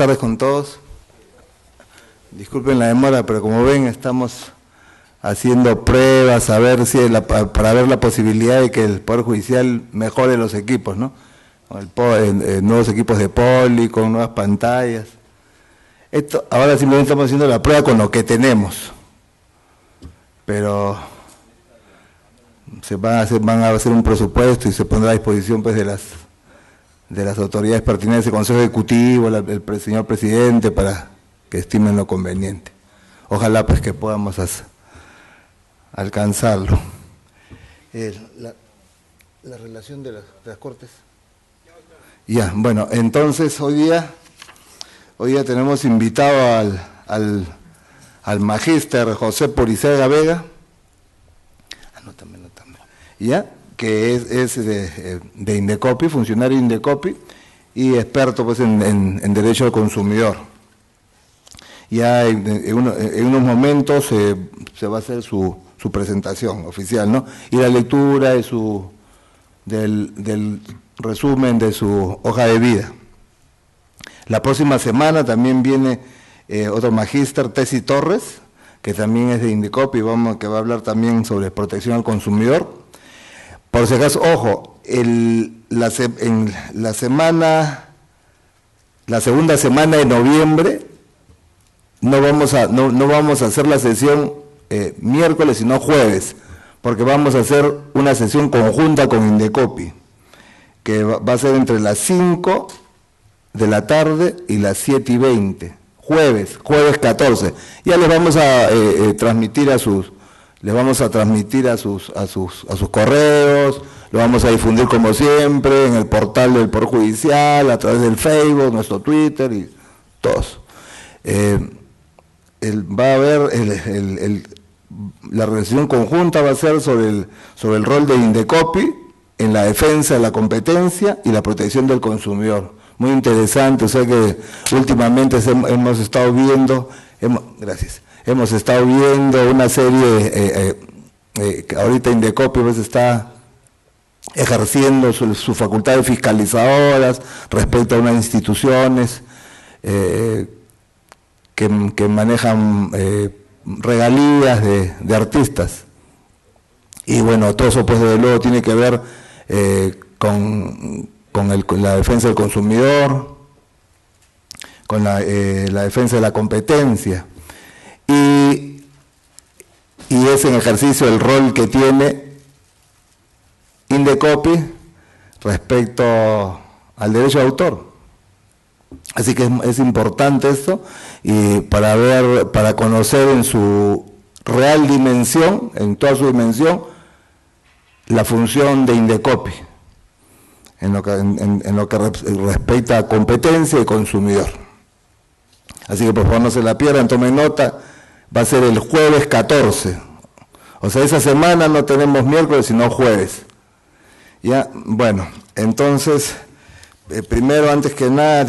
tardes con todos. Disculpen la demora, pero como ven estamos haciendo pruebas para ver la posibilidad de que el Poder Judicial mejore los equipos, ¿no? Con nuevos equipos de poli, con nuevas pantallas. Ahora simplemente estamos haciendo la prueba con lo que tenemos, pero van a hacer un presupuesto y se pondrá a disposición pues de las autoridades pertinentes, el Consejo Ejecutivo, el señor Presidente, para que estimen lo conveniente. Ojalá pues que podamos alcanzarlo. La relación de las Cortes. Ya, bueno, entonces hoy día tenemos invitado al magíster José Purizaga Vega, ya, que es de Indecopi, funcionario de Indecopi y experto pues en derecho al consumidor. Ya en unos momentos se va a hacer su presentación oficial, ¿no? Y la lectura del resumen de su hoja de vida. La próxima semana también viene otro magíster, Tessy Torres, que también es de Indecopi, que va a hablar también sobre protección al consumidor. Por si acaso, ojo, la segunda semana de noviembre no vamos a hacer la sesión miércoles, sino jueves, porque vamos a hacer una sesión conjunta con Indecopi, que va a ser entre las 5 de la tarde y las 7:20, jueves 14. Ya les vamos a transmitir a sus correos, lo vamos a difundir como siempre en el portal del Poder Judicial, a través del Facebook, nuestro Twitter y todos. Va a haber la relación conjunta va a ser sobre el rol de Indecopi en la defensa de la competencia y la protección del consumidor. Muy interesante, o sea que últimamente hemos estado viendo una serie, ahorita Indecopi pues está ejerciendo sus facultades fiscalizadoras respecto a unas instituciones que manejan regalías de artistas. Y bueno, todo eso pues desde luego tiene que ver con la defensa del consumidor, con la defensa de la competencia, y es en ejercicio el rol que tiene Indecopi respecto al derecho de autor. Así que es importante esto, y para conocer en su real dimensión, en toda su dimensión, la función de Indecopi en lo que respecta a competencia y consumidor. Así que por favor no se la pierdan, tomen nota, va a ser el jueves 14. O sea, esa semana no tenemos miércoles, sino jueves. Ya, bueno, entonces, primero, antes que nada,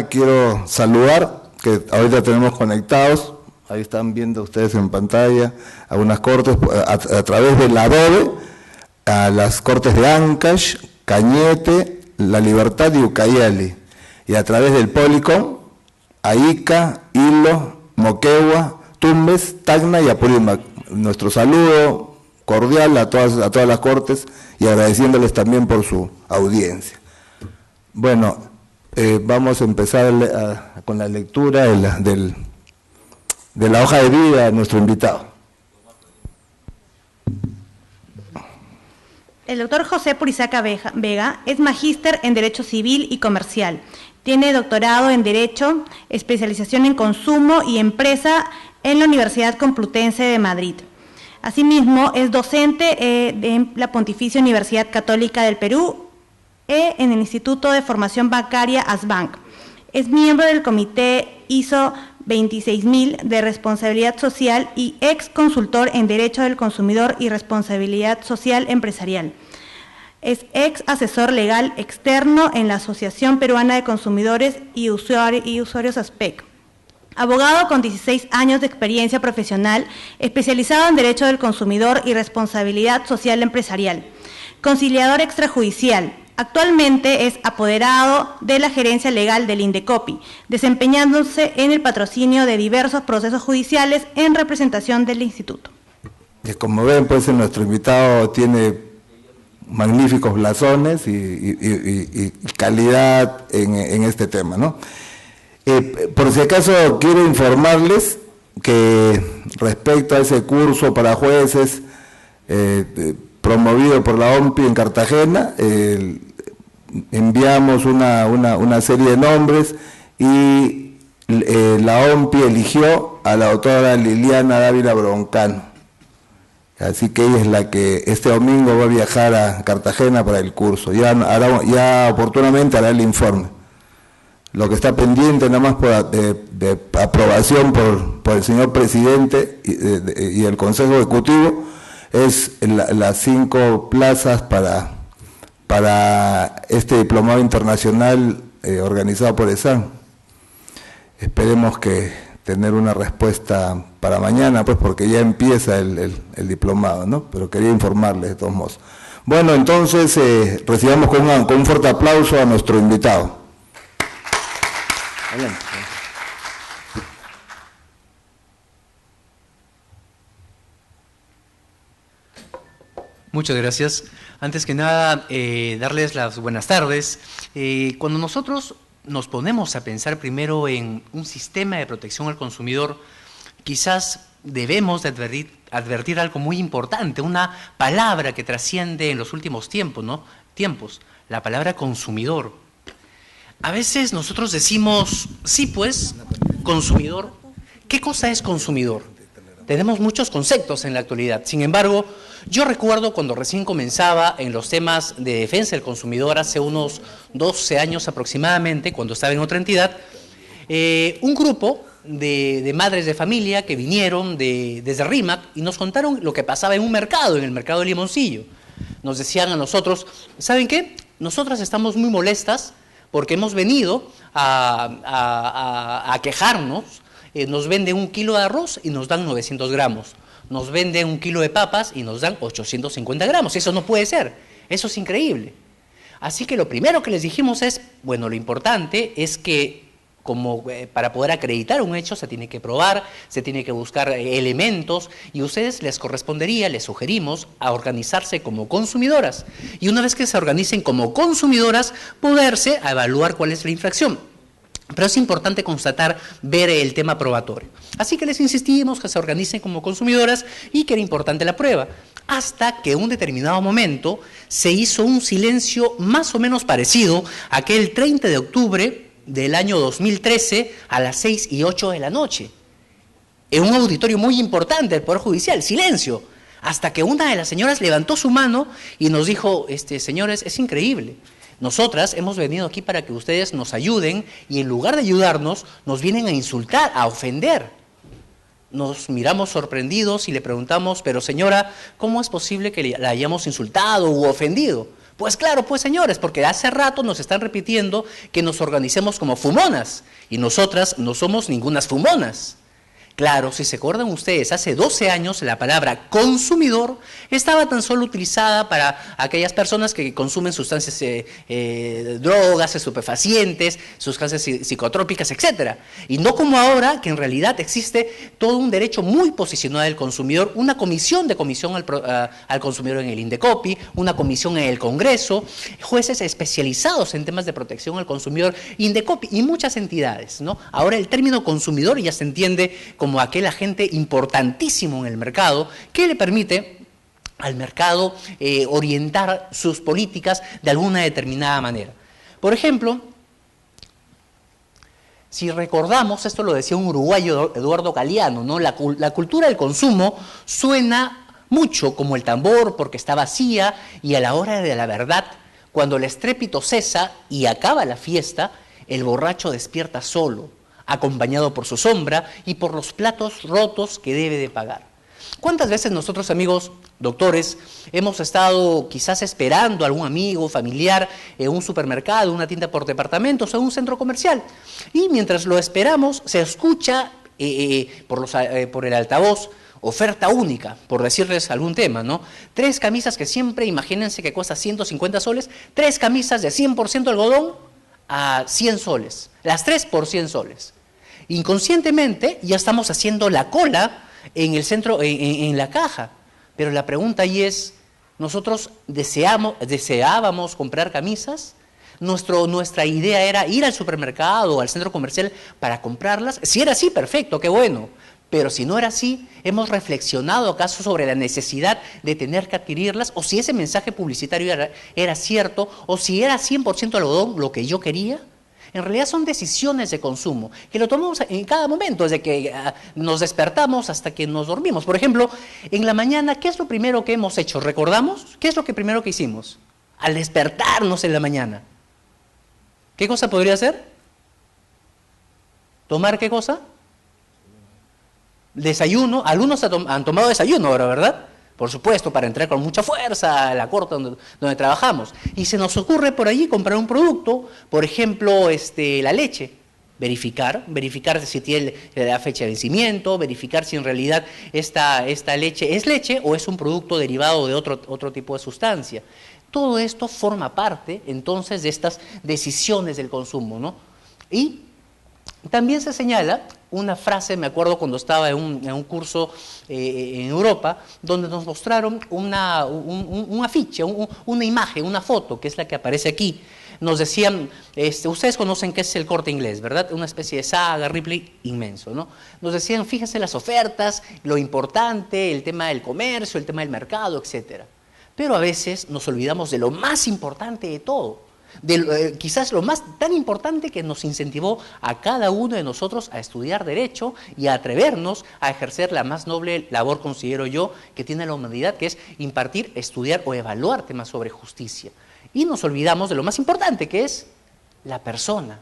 quiero saludar, que ahorita tenemos conectados, ahí están viendo ustedes en pantalla, algunas cortes, a través del Adobe, a las cortes de Ancash, Cañete, La Libertad y Ucayali, y a través del Policom, a Ica, Hilo, Moquegua, Tumbes, Tacna y Apurímac. Nuestro saludo cordial a todas las cortes y agradeciéndoles también por su audiencia. Bueno, vamos a empezar con la lectura de la hoja de vida de nuestro invitado. El doctor José Purizaga Vega es magíster en Derecho Civil y Comercial. Tiene doctorado en Derecho, especialización en Consumo y Empresa en la Universidad Complutense de Madrid. Asimismo, es docente en la Pontificia Universidad Católica del Perú en el Instituto de Formación Bancaria ASBank. Es miembro del Comité ISO 26000 de Responsabilidad Social y ex consultor en Derecho del Consumidor y Responsabilidad Social Empresarial. Es ex asesor legal externo en la Asociación Peruana de Consumidores y Usuarios ASPEC. Abogado con 16 años de experiencia profesional, especializado en Derecho del Consumidor y Responsabilidad Social Empresarial. Conciliador extrajudicial. Actualmente es apoderado de la gerencia legal del Indecopi, desempeñándose en el patrocinio de diversos procesos judiciales en representación del instituto. Como ven, pues nuestro invitado tiene magníficos blasones y calidad en este tema, ¿no? Por si acaso quiero informarles que respecto a ese curso para jueces promovido por la OMPI en Cartagena, enviamos una serie de nombres y la OMPI eligió a la doctora Liliana Dávila Broncano. Así que ella es la que este domingo va a viajar a Cartagena para el curso. Ya oportunamente hará el informe. Lo que está pendiente nada más de aprobación por el señor presidente y el Consejo Ejecutivo es las 5 plazas para este diplomado internacional organizado por ESAN. Esperemos que tener una respuesta para mañana, pues porque ya empieza el diplomado, ¿no? Pero quería informarles de todos modos. Bueno, entonces recibamos con un fuerte aplauso a nuestro invitado. Adelante. Muchas gracias. Antes que nada, darles las buenas tardes. Cuando nosotros nos ponemos a pensar primero en un sistema de protección al consumidor, quizás debemos de advertir algo muy importante, una palabra que trasciende en los últimos tiempos, ¿no? La palabra consumidor. A veces nosotros decimos, sí pues, consumidor. ¿Qué cosa es consumidor? Tenemos muchos conceptos en la actualidad. Sin embargo, yo recuerdo cuando recién comenzaba en los temas de defensa del consumidor, hace unos 12 años aproximadamente, cuando estaba en otra entidad, un grupo de madres de familia que vinieron desde RIMAC y nos contaron lo que pasaba en un mercado, en el mercado de Limoncillo. Nos decían a nosotros, ¿saben qué? Nosotras estamos muy molestas porque hemos venido a quejarnos. Nos venden 1 kilo de arroz y nos dan 900 gramos. Nos venden 1 kilo de papas y nos dan 850 gramos. Eso no puede ser. Eso es increíble. Así que lo primero que les dijimos es, bueno, lo importante es que para poder acreditar un hecho se tiene que probar, se tiene que buscar elementos y a ustedes les correspondería, les sugerimos a organizarse como consumidoras. Y una vez que se organicen como consumidoras, poderse evaluar cuál es la infracción. Pero es importante ver el tema probatorio. Así que les insistimos que se organicen como consumidoras y que era importante la prueba. Hasta que en un determinado momento se hizo un silencio más o menos parecido a aquel 30 de octubre del año 2013 a las 6:08 de la noche. En un auditorio muy importante del Poder Judicial, silencio. Hasta que una de las señoras levantó su mano y nos dijo, señores, es increíble. Nosotras hemos venido aquí para que ustedes nos ayuden y en lugar de ayudarnos, nos vienen a insultar, a ofender. Nos miramos sorprendidos y le preguntamos, pero señora, ¿cómo es posible que la hayamos insultado u ofendido? Pues claro, pues señores, porque hace rato nos están repitiendo que nos organicemos como fumonas y nosotras no somos ningunas fumonas. Claro, si se acuerdan ustedes, hace 12 años la palabra consumidor estaba tan solo utilizada para aquellas personas que consumen sustancias, drogas, estupefacientes, sustancias psicotrópicas, etc. Y no como ahora, que en realidad existe todo un derecho muy posicionado del consumidor, una comisión al consumidor en el Indecopi, una comisión en el Congreso, jueces especializados en temas de protección al consumidor, Indecopi y muchas entidades, ¿no? Ahora el término consumidor ya se entiende como aquel agente importantísimo en el mercado que le permite al mercado orientar sus políticas de alguna determinada manera. Por ejemplo, si recordamos, esto lo decía un uruguayo, Eduardo Galeano, ¿no? La cultura del consumo suena mucho como el tambor porque está vacía y a la hora de la verdad, cuando el estrépito cesa y acaba la fiesta, el borracho despierta solo, acompañado por su sombra y por los platos rotos que debe de pagar. ¿Cuántas veces nosotros, amigos doctores, hemos estado quizás esperando a algún amigo, familiar, en un supermercado, una tienda por departamentos o en un centro comercial? Y mientras lo esperamos, se escucha por el altavoz oferta única, por decirles algún tema, ¿no? 3 camisas que siempre, imagínense que cuesta 150 soles, 3 camisas de 100% algodón a 100 soles, las 3 por 100 soles. Inconscientemente ya estamos haciendo la cola en el centro, en la caja, pero la pregunta ahí es, ¿nosotros deseábamos comprar camisas? Nuestra idea era ir al supermercado o al centro comercial para comprarlas. Si era así, perfecto, qué bueno. Pero si no era así, ¿hemos reflexionado acaso sobre la necesidad de tener que adquirirlas? ¿O si ese mensaje publicitario era cierto? ¿O si era 100% algodón lo que yo quería? En realidad son decisiones de consumo, que lo tomamos en cada momento, desde que nos despertamos hasta que nos dormimos. Por ejemplo, en la mañana, ¿qué es lo primero que hemos hecho? ¿Recordamos? ¿Qué es lo primero que hicimos? Al despertarnos en la mañana. ¿Qué cosa podría ser? ¿Tomar qué cosa? Desayuno. Algunos han tomado desayuno ahora, ¿verdad? Por supuesto, para entrar con mucha fuerza a la corte donde trabajamos. Y se nos ocurre por allí comprar un producto, por ejemplo, la leche. Verificar si tiene la fecha de vencimiento, verificar si en realidad esta leche es leche o es un producto derivado de otro tipo de sustancia. Todo esto forma parte, entonces, de estas decisiones del consumo, ¿no? Y también se señala una frase, me acuerdo cuando estaba en un curso en Europa, donde nos mostraron un afiche, una imagen, una foto, que es la que aparece aquí. Nos decían, ustedes conocen qué es el Corte Inglés, ¿verdad? Una especie de Saga, Ripley inmenso, ¿no? Nos decían, fíjense las ofertas, lo importante, el tema del comercio, el tema del mercado, etcétera. Pero a veces nos olvidamos de lo más importante de todo, quizás lo más tan importante que nos incentivó a cada uno de nosotros a estudiar Derecho y a atrevernos a ejercer la más noble labor, considero yo, que tiene la humanidad, que es impartir, estudiar o evaluar temas sobre justicia. Y nos olvidamos de lo más importante, que es la persona.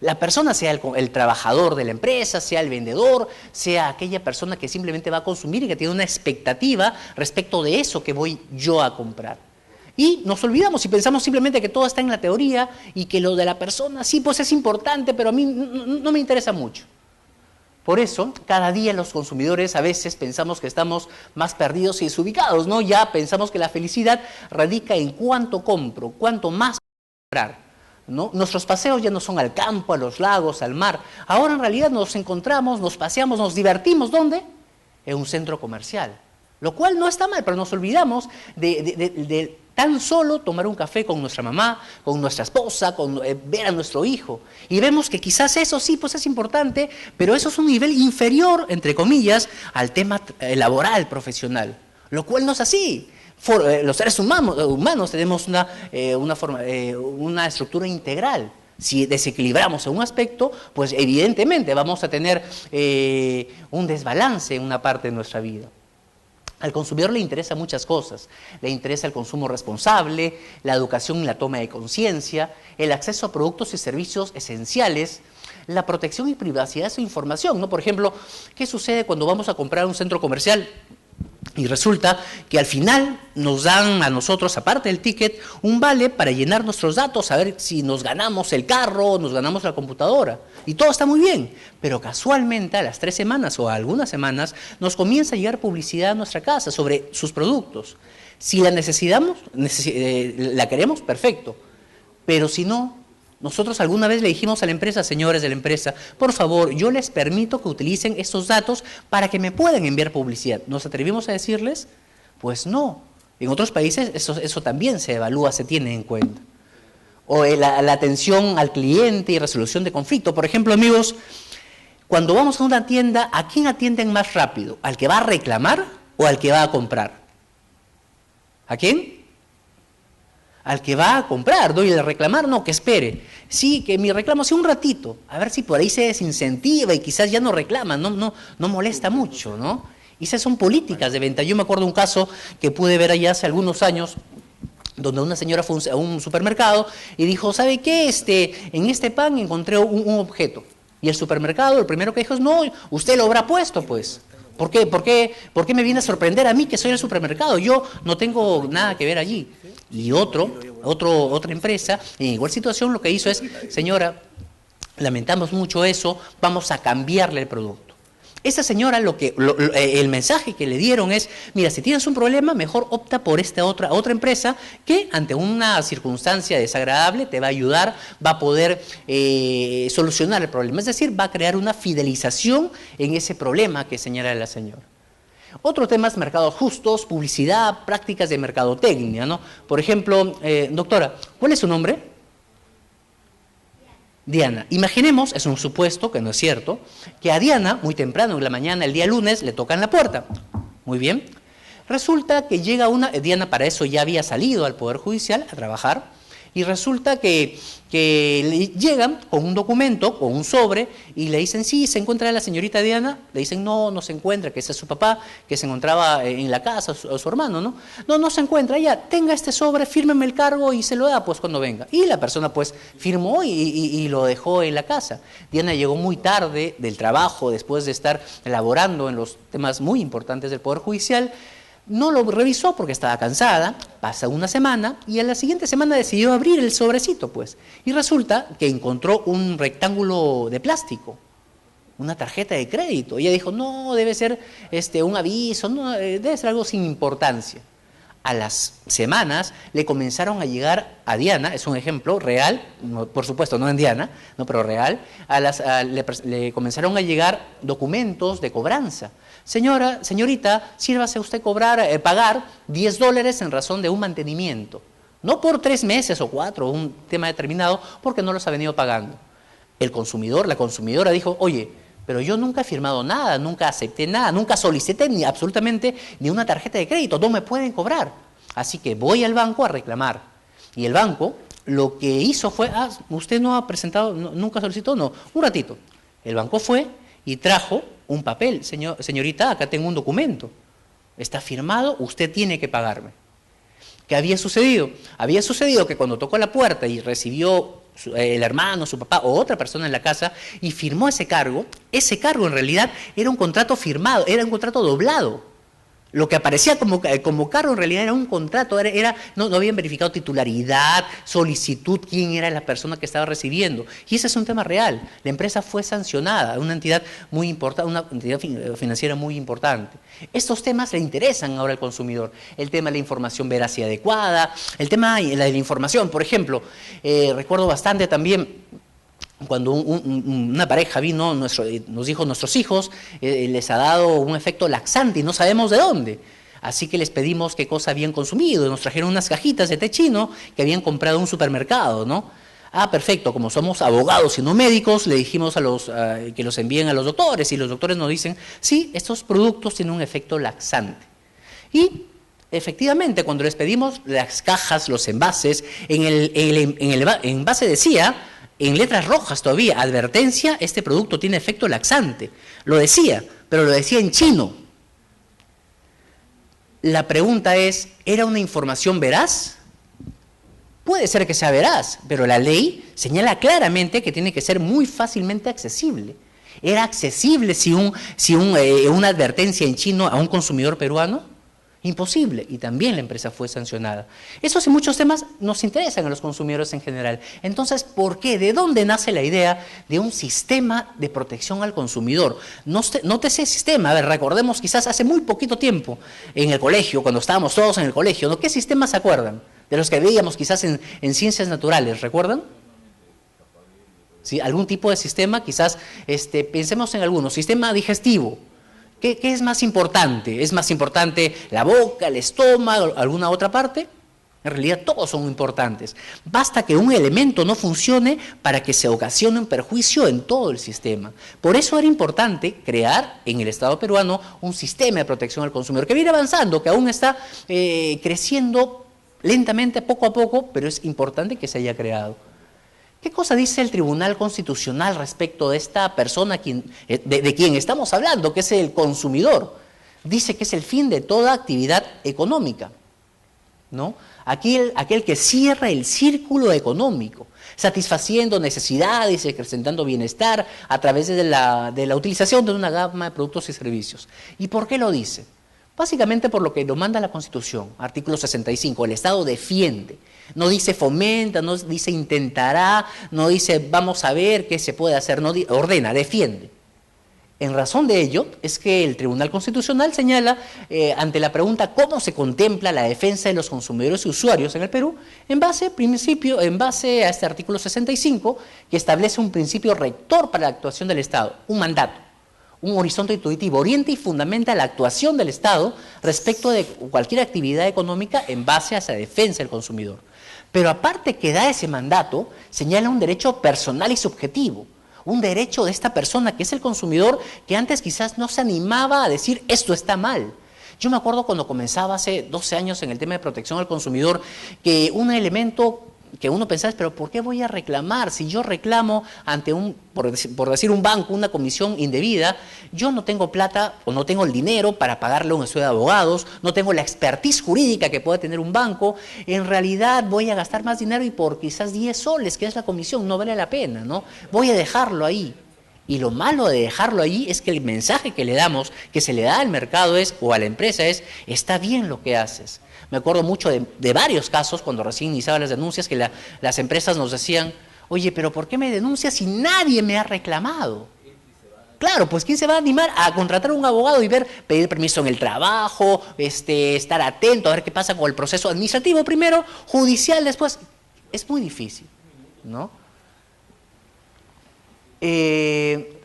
La persona, sea el trabajador de la empresa, sea el vendedor, sea aquella persona que simplemente va a consumir y que tiene una expectativa respecto de eso que voy yo a comprar. Y nos olvidamos y pensamos simplemente que todo está en la teoría y que lo de la persona sí, pues es importante, pero a mí no me interesa mucho. Por eso, cada día los consumidores a veces pensamos que estamos más perdidos y desubicados, ¿no? Ya pensamos que la felicidad radica en cuánto compro, cuánto más comprar, ¿no? Nuestros paseos ya no son al campo, a los lagos, al mar. Ahora en realidad nos encontramos, nos paseamos, nos divertimos. ¿Dónde? En un centro comercial. Lo cual no está mal, pero nos olvidamos de tan solo tomar un café con nuestra mamá, con nuestra esposa, ver a nuestro hijo. Y vemos que quizás eso sí, pues es importante, pero eso es un nivel inferior, entre comillas, al tema laboral, profesional. Lo cual no es así. Los seres humanos tenemos una estructura integral. Si desequilibramos en un aspecto, pues evidentemente vamos a tener un desbalance en una parte de nuestra vida. Al consumidor le interesa muchas cosas. Le interesa el consumo responsable, la educación y la toma de conciencia, el acceso a productos y servicios esenciales, la protección y privacidad de su información, ¿no? Por ejemplo, ¿qué sucede cuando vamos a comprar un centro comercial? Y resulta que al final nos dan a nosotros, aparte del ticket, un vale para llenar nuestros datos, a ver si nos ganamos el carro, nos ganamos la computadora. Y todo está muy bien, pero casualmente a las 3 semanas o a algunas semanas nos comienza a llegar publicidad a nuestra casa sobre sus productos. Si la necesitamos, la queremos, perfecto. Pero si no, nosotros alguna vez le dijimos a la empresa, señores de la empresa, por favor, yo les permito que utilicen estos datos para que me puedan enviar publicidad. ¿Nos atrevimos a decirles? Pues no. En otros países eso también se evalúa, se tiene en cuenta. O la atención al cliente y resolución de conflicto. Por ejemplo, amigos, cuando vamos a una tienda, ¿a quién atienden más rápido? ¿Al que va a reclamar o al que va a comprar? ¿A quién? Al que va a comprar, ¿no? Y el reclamar, no, que espere. Sí, que mi reclamo sea un ratito, a ver si por ahí se desincentiva y quizás ya no reclama, no molesta mucho, ¿no? Y esas son políticas de venta. Yo me acuerdo un caso que pude ver allá hace algunos años, donde una señora fue a un supermercado y dijo, ¿sabe qué? En este pan encontré un objeto. Y el supermercado, lo primero que dijo es, no, usted lo habrá puesto, pues. ¿Por qué? ¿Por qué me viene a sorprender a mí que soy el supermercado? Yo no tengo nada que ver allí. Y otra empresa, en igual situación, lo que hizo es, señora, lamentamos mucho eso, vamos a cambiarle el producto. Esa señora, el mensaje que le dieron es, mira, si tienes un problema, mejor opta por esta otra empresa que ante una circunstancia desagradable te va a ayudar, va a poder solucionar el problema. Es decir, va a crear una fidelización en ese problema que señala la señora. Otro tema es mercados justos, publicidad, prácticas de mercadotecnia, ¿no? Por ejemplo, doctora, ¿cuál es su nombre? Diana. Imaginemos, es un supuesto que no es cierto, que a Diana, muy temprano en la mañana, el día lunes, le tocan la puerta. Muy bien. Resulta que llega Diana para eso ya había salido al Poder Judicial a trabajar, y resulta que le llegan con un documento, con un sobre, y le dicen, sí, ¿se encuentra la señorita Diana? Le dicen, no, no se encuentra, que ese es su papá, que se encontraba en la casa, o su hermano, ¿no? No, no se encuentra, ya, tenga este sobre, fírmeme el cargo y se lo da, pues, cuando venga. Y la persona, pues, firmó y lo dejó en la casa. Diana llegó muy tarde del trabajo, después de estar elaborando en los temas muy importantes del Poder Judicial. No lo revisó porque estaba cansada, pasa una semana y en la siguiente semana decidió abrir el sobrecito, pues. Y resulta que encontró un rectángulo de plástico, una tarjeta de crédito. Ella dijo, no, debe ser un aviso, no, debe ser algo sin importancia. A las semanas le comenzaron a llegar a Diana, es un ejemplo real, no, por supuesto no en Diana, no, pero real, le comenzaron a llegar documentos de cobranza. Señorita, sírvase usted pagar $10 en razón de un mantenimiento. No por 3 meses o 4, un tema determinado, porque no los ha venido pagando. El consumidor, la consumidora dijo, oye, pero yo nunca he firmado nada, nunca acepté nada, nunca solicité absolutamente ni una tarjeta de crédito, no me pueden cobrar. Así que voy al banco a reclamar. Y el banco lo que hizo fue, usted no ha presentado, nunca solicitó, no, un ratito. El banco fue y trajo un papel, señorita, acá tengo un documento, está firmado, usted tiene que pagarme. ¿Qué había sucedido? Había sucedido que cuando tocó la puerta y recibió el hermano, su papá o otra persona en la casa y firmó ese cargo en realidad era un contrato firmado, era un contrato doblado. Lo que aparecía como cargo en realidad era un contrato, no habían verificado titularidad, solicitud, quién era la persona que estaba recibiendo. Y ese es un tema real. La empresa fue sancionada, una entidad muy importante, una entidad financiera muy importante. Estos temas le interesan ahora al consumidor. El tema de la información veraz y adecuada, el tema de la información, por ejemplo, recuerdo bastante también cuando una pareja vino, nos dijo, nuestros hijos les ha dado un efecto laxante y no sabemos de dónde. Así que les pedimos qué cosa habían consumido. Nos trajeron unas cajitas de té chino que habían comprado en un supermercado, ¿no? Perfecto, como somos abogados y no médicos, le dijimos que los envíen a los doctores y los doctores nos dicen, sí, estos productos tienen un efecto laxante. Y efectivamente, cuando les pedimos las cajas, los envases, en el envase decía, en letras rojas todavía, advertencia, este producto tiene efecto laxante. Lo decía, pero lo decía en chino. La pregunta es, ¿era una información veraz? Puede ser que sea veraz, pero la ley señala claramente que tiene que ser muy fácilmente accesible. ¿Era accesible una advertencia en chino a un consumidor peruano? Imposible, y también la empresa fue sancionada. Esos y muchos temas nos interesan a los consumidores en general. Entonces, ¿por qué? ¿De dónde nace la idea de un sistema de protección al consumidor? Nótese ese sistema, recordemos quizás hace muy poquito tiempo en el colegio, cuando estábamos todos en el colegio, ¿no? ¿Qué sistemas se acuerdan? De los que veíamos quizás en ciencias naturales, ¿recuerdan? ¿Sí? Algún tipo de sistema, quizás pensemos en alguno, sistema digestivo. ¿Qué es más importante? ¿Es más importante la boca, el estómago, alguna otra parte? En realidad todos son importantes. Basta que un elemento no funcione para que se ocasione un perjuicio en todo el sistema. Por eso era importante crear en el Estado peruano un sistema de protección al consumidor que viene avanzando, que aún está creciendo lentamente, poco a poco, pero es importante que se haya creado. ¿Qué cosa dice el Tribunal Constitucional respecto de esta persona de quien estamos hablando, que es el consumidor? Dice que es el fin de toda actividad económica, ¿no? Aquel que cierra el círculo económico, satisfaciendo necesidades y acrecentando bienestar a través de la utilización de una gama de productos y servicios. ¿Y por qué lo dice? Básicamente por lo que lo manda la Constitución, artículo 65, el Estado defiende. No dice fomenta, no dice intentará, no dice vamos a ver qué se puede hacer, no ordena, defiende. En razón de ello, es que el Tribunal Constitucional señala, ante la pregunta cómo se contempla la defensa de los consumidores y usuarios en el Perú, en base a este artículo 65, que establece un principio rector para la actuación del Estado, un mandato, un horizonte intuitivo, orienta y fundamenta la actuación del Estado respecto de cualquier actividad económica en base a esa defensa del consumidor. Pero aparte que da ese mandato, señala un derecho personal y subjetivo, un derecho de esta persona que es el consumidor, que antes quizás no se animaba a decir esto está mal. Yo me acuerdo cuando comenzaba hace 12 años en el tema de protección al consumidor, que un elemento que uno pensaba, pero ¿por qué voy a reclamar? Si yo reclamo ante por decir un banco, una comisión indebida, yo no tengo plata o no tengo el dinero para pagarle a un estudio de abogados, no tengo la expertise jurídica que pueda tener un banco, en realidad voy a gastar más dinero y por quizás 10 soles, que es la comisión, no vale la pena, ¿no? Voy a dejarlo ahí. Y lo malo de dejarlo ahí es que el mensaje que le damos, que se le da al mercado o a la empresa está bien lo que haces. Me acuerdo mucho de varios casos cuando recién iniciaban las denuncias que las empresas nos decían, oye, pero ¿por qué me denuncias si nadie me ha reclamado? Claro, pues ¿quién se va a animar a contratar a un abogado y pedir permiso en el trabajo, estar atento a ver qué pasa con el proceso administrativo primero, judicial después? Es muy difícil, ¿no? ¿Qué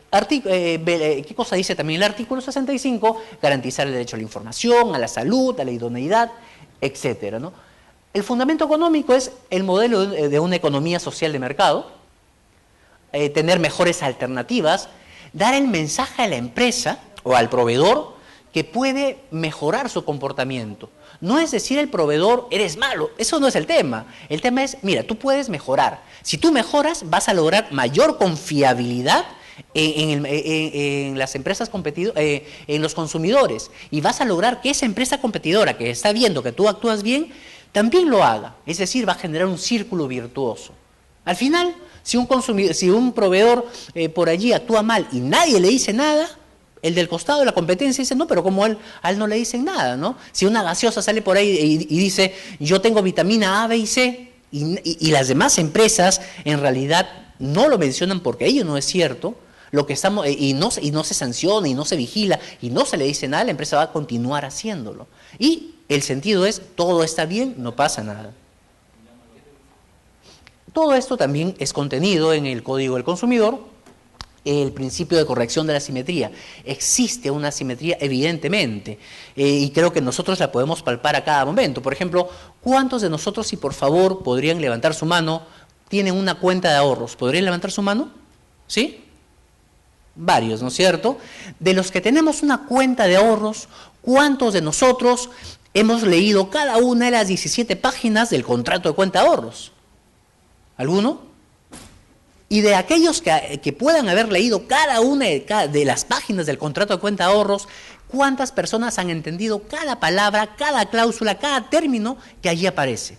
cosa dice también el artículo 65? Garantizar el derecho a la información, a la salud, a la idoneidad, etcétera, ¿no? El fundamento económico es el modelo de una economía social de mercado, tener mejores alternativas, dar el mensaje a la empresa o al proveedor que puede mejorar su comportamiento. No es decir el proveedor, eres malo, eso no es el tema. El tema es, mira, tú puedes mejorar. Si tú mejoras, vas a lograr mayor confiabilidad en las empresas en los consumidores, y vas a lograr que esa empresa competidora que está viendo que tú actúas bien, también lo haga. Es decir, va a generar un círculo virtuoso. Al final, si un proveedor por allí actúa mal y nadie le dice nada, el del costado de la competencia dice, no, pero como a él no le dicen nada, ¿no? Si una gaseosa sale por ahí y dice, yo tengo vitamina A, B y C, y las demás empresas en realidad no lo mencionan porque ello no es cierto, y no se sanciona y no se vigila y no se le dice nada, la empresa va a continuar haciéndolo. Y el sentido es, todo está bien, no pasa nada. Todo esto también es contenido en el Código del Consumidor, el principio de corrección de la asimetría. Existe una asimetría evidentemente, y creo que nosotros la podemos palpar a cada momento. Por ejemplo, ¿cuántos de nosotros, si por favor podrían levantar su mano, tienen una cuenta de ahorros? ¿Podrían levantar su mano? ¿Sí? Varios, ¿no es cierto? De los que tenemos una cuenta de ahorros, ¿cuántos de nosotros hemos leído cada una de las 17 páginas del contrato de cuenta de ahorros? ¿Alguno? Y de aquellos que puedan haber leído cada una de las páginas del contrato de cuenta de ahorros, ¿cuántas personas han entendido cada palabra, cada cláusula, cada término que allí aparece?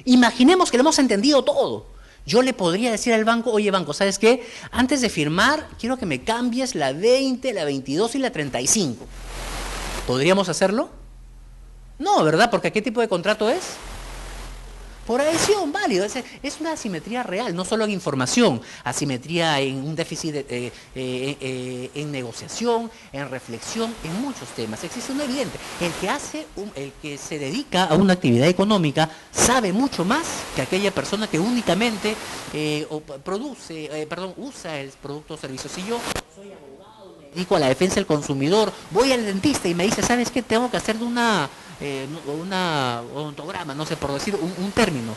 Imaginemos que lo hemos entendido todo. Yo le podría decir al banco, oye banco, ¿sabes qué? Antes de firmar, quiero que me cambies la 20, la 22 y la 35. ¿Podríamos hacerlo? No, ¿verdad? Porque ¿qué tipo de contrato es? Por adhesión, válido. Es una asimetría real, no solo en información, asimetría en un déficit en negociación, en reflexión, en muchos temas. Existe un evidente. El que se dedica a una actividad económica sabe mucho más que aquella persona que únicamente usa el producto o servicio. Si yo soy abogado, me dedico a la defensa del consumidor, voy al dentista y me dice, ¿sabes qué? Tengo que hacer una odontograma, no sé, por decir un término.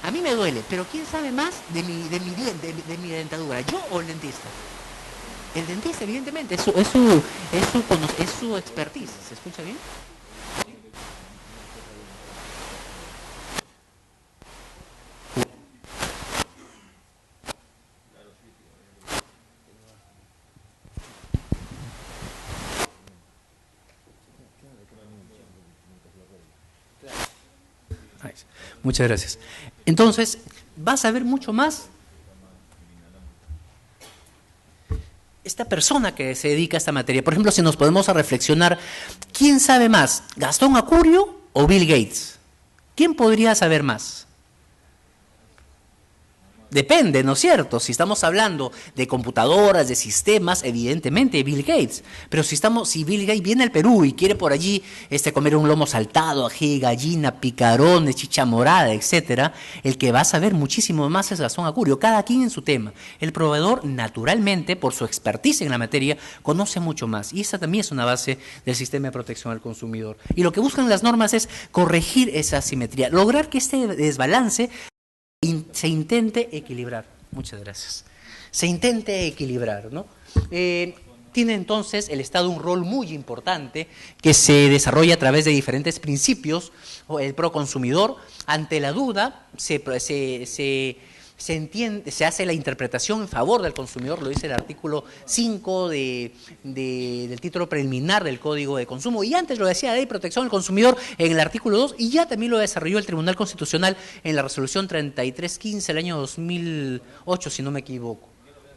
A mí me duele, pero ¿quién sabe más de mi dentadura? ¿Yo o el dentista? El dentista, evidentemente, es su expertise. ¿Se escucha bien? Muchas gracias. Entonces, vas a ver mucho más. Esta persona que se dedica a esta materia, por ejemplo, si nos podemos a reflexionar, ¿quién sabe más, Gastón Acurio o Bill Gates? ¿Quién podría saber más? Depende, ¿no es cierto? Si estamos hablando de computadoras, de sistemas, evidentemente Bill Gates. Pero si Bill Gates viene al Perú y quiere por allí comer un lomo saltado, ají, gallina, picarones, chicha morada, etcétera, el que va a saber muchísimo más es Gastón Acurio, cada quien en su tema. El proveedor, naturalmente, por su expertise en la materia, conoce mucho más. Y esa también es una base del sistema de protección al consumidor. Y lo que buscan las normas es corregir esa asimetría, lograr que este desbalance se intente equilibrar. Muchas gracias. Se intente equilibrar, ¿no? Tiene entonces el Estado un rol muy importante que se desarrolla a través de diferentes principios. El proconsumidor, ante la duda, se entiende, se hace la interpretación en favor del consumidor, lo dice el artículo 5 del título preliminar del Código de Consumo, y antes lo decía la Ley de Protección del Consumidor en el artículo 2, y ya también lo desarrolló el Tribunal Constitucional en la resolución 3315 del año 2008, si no me equivoco,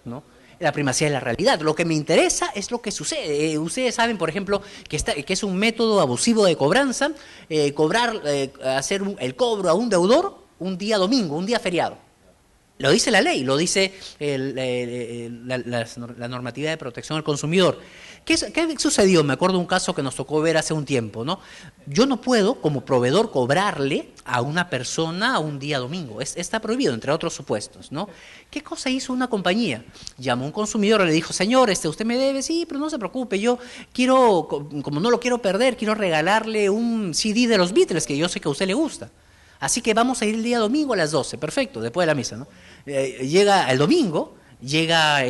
¿no? La primacía de la realidad. Lo que me interesa es lo que sucede. Ustedes saben, por ejemplo, que es un método abusivo de cobranza, hacer el cobro a un deudor un día domingo, un día feriado. Lo dice la ley, lo dice la normativa de protección al consumidor. ¿Qué sucedió? Me acuerdo de un caso que nos tocó ver hace un tiempo, ¿no? Yo no puedo, como proveedor, cobrarle a una persona un día domingo. Está prohibido, entre otros supuestos, ¿no? ¿Qué cosa hizo una compañía? Llamó a un consumidor y le dijo, señor, usted me debe, sí, pero no se preocupe, yo quiero, como no lo quiero perder, quiero regalarle un CD de los Beatles, que yo sé que a usted le gusta. Así que vamos a ir el día domingo a las 12, perfecto, después de la misa, ¿no? Llega el domingo, llega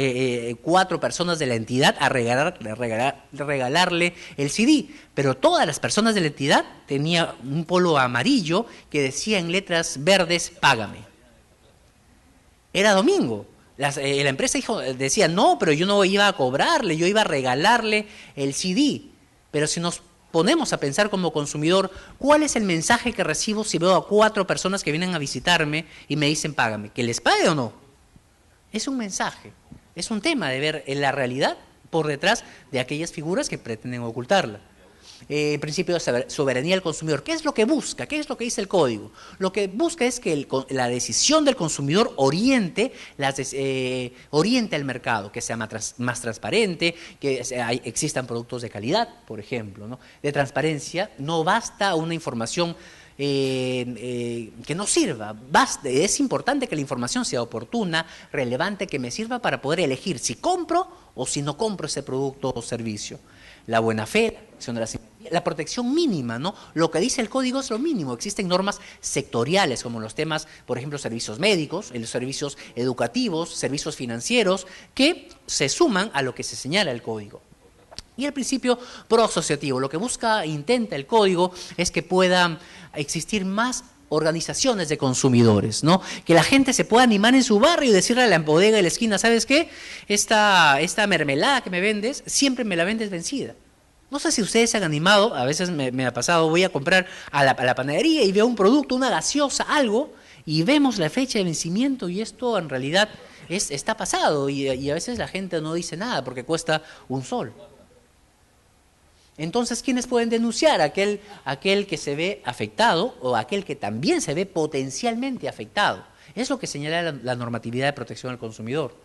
4 personas de la entidad a regalarle el CD, pero todas las personas de la entidad tenían un polo amarillo que decía en letras verdes, págame. Era domingo. La empresa decía, no, pero yo no iba a cobrarle, yo iba a regalarle el CD, pero si nos ponemos a pensar como consumidor, ¿cuál es el mensaje que recibo si veo a 4 personas que vienen a visitarme y me dicen págame? ¿Que les pague o no? Es un mensaje, es un tema de ver la realidad por detrás de aquellas figuras que pretenden ocultarla. Principio de soberanía del consumidor. ¿Qué es lo que busca? ¿Qué es lo que dice el código? Lo que busca es que la decisión del consumidor oriente el mercado, que sea más transparente, que existan productos de calidad, por ejemplo, ¿no? De transparencia, no basta una información que no sirva. Es importante que la información sea oportuna, relevante, que me sirva para poder elegir si compro o si no compro ese producto o servicio. La buena fe, la protección mínima, ¿no? Lo que dice el código es lo mínimo. Existen normas sectoriales, como los temas, por ejemplo, servicios médicos, los servicios educativos, servicios financieros, que se suman a lo que se señala el código. Y el principio proasociativo, lo que intenta el código es que puedan existir más organizaciones de consumidores, ¿no? Que la gente se pueda animar en su barrio y decirle a la bodega de la esquina, ¿sabes qué? Esta mermelada que me vendes, siempre me la vendes vencida. No sé si ustedes se han animado, a veces me ha pasado, voy a comprar a la panadería y veo un producto, una gaseosa, algo, y vemos la fecha de vencimiento y esto en realidad está pasado y a veces la gente no dice nada porque cuesta un sol. Entonces, ¿quiénes pueden denunciar? Aquel que se ve afectado o aquel que también se ve potencialmente afectado. Es lo que señala la normatividad de protección al consumidor.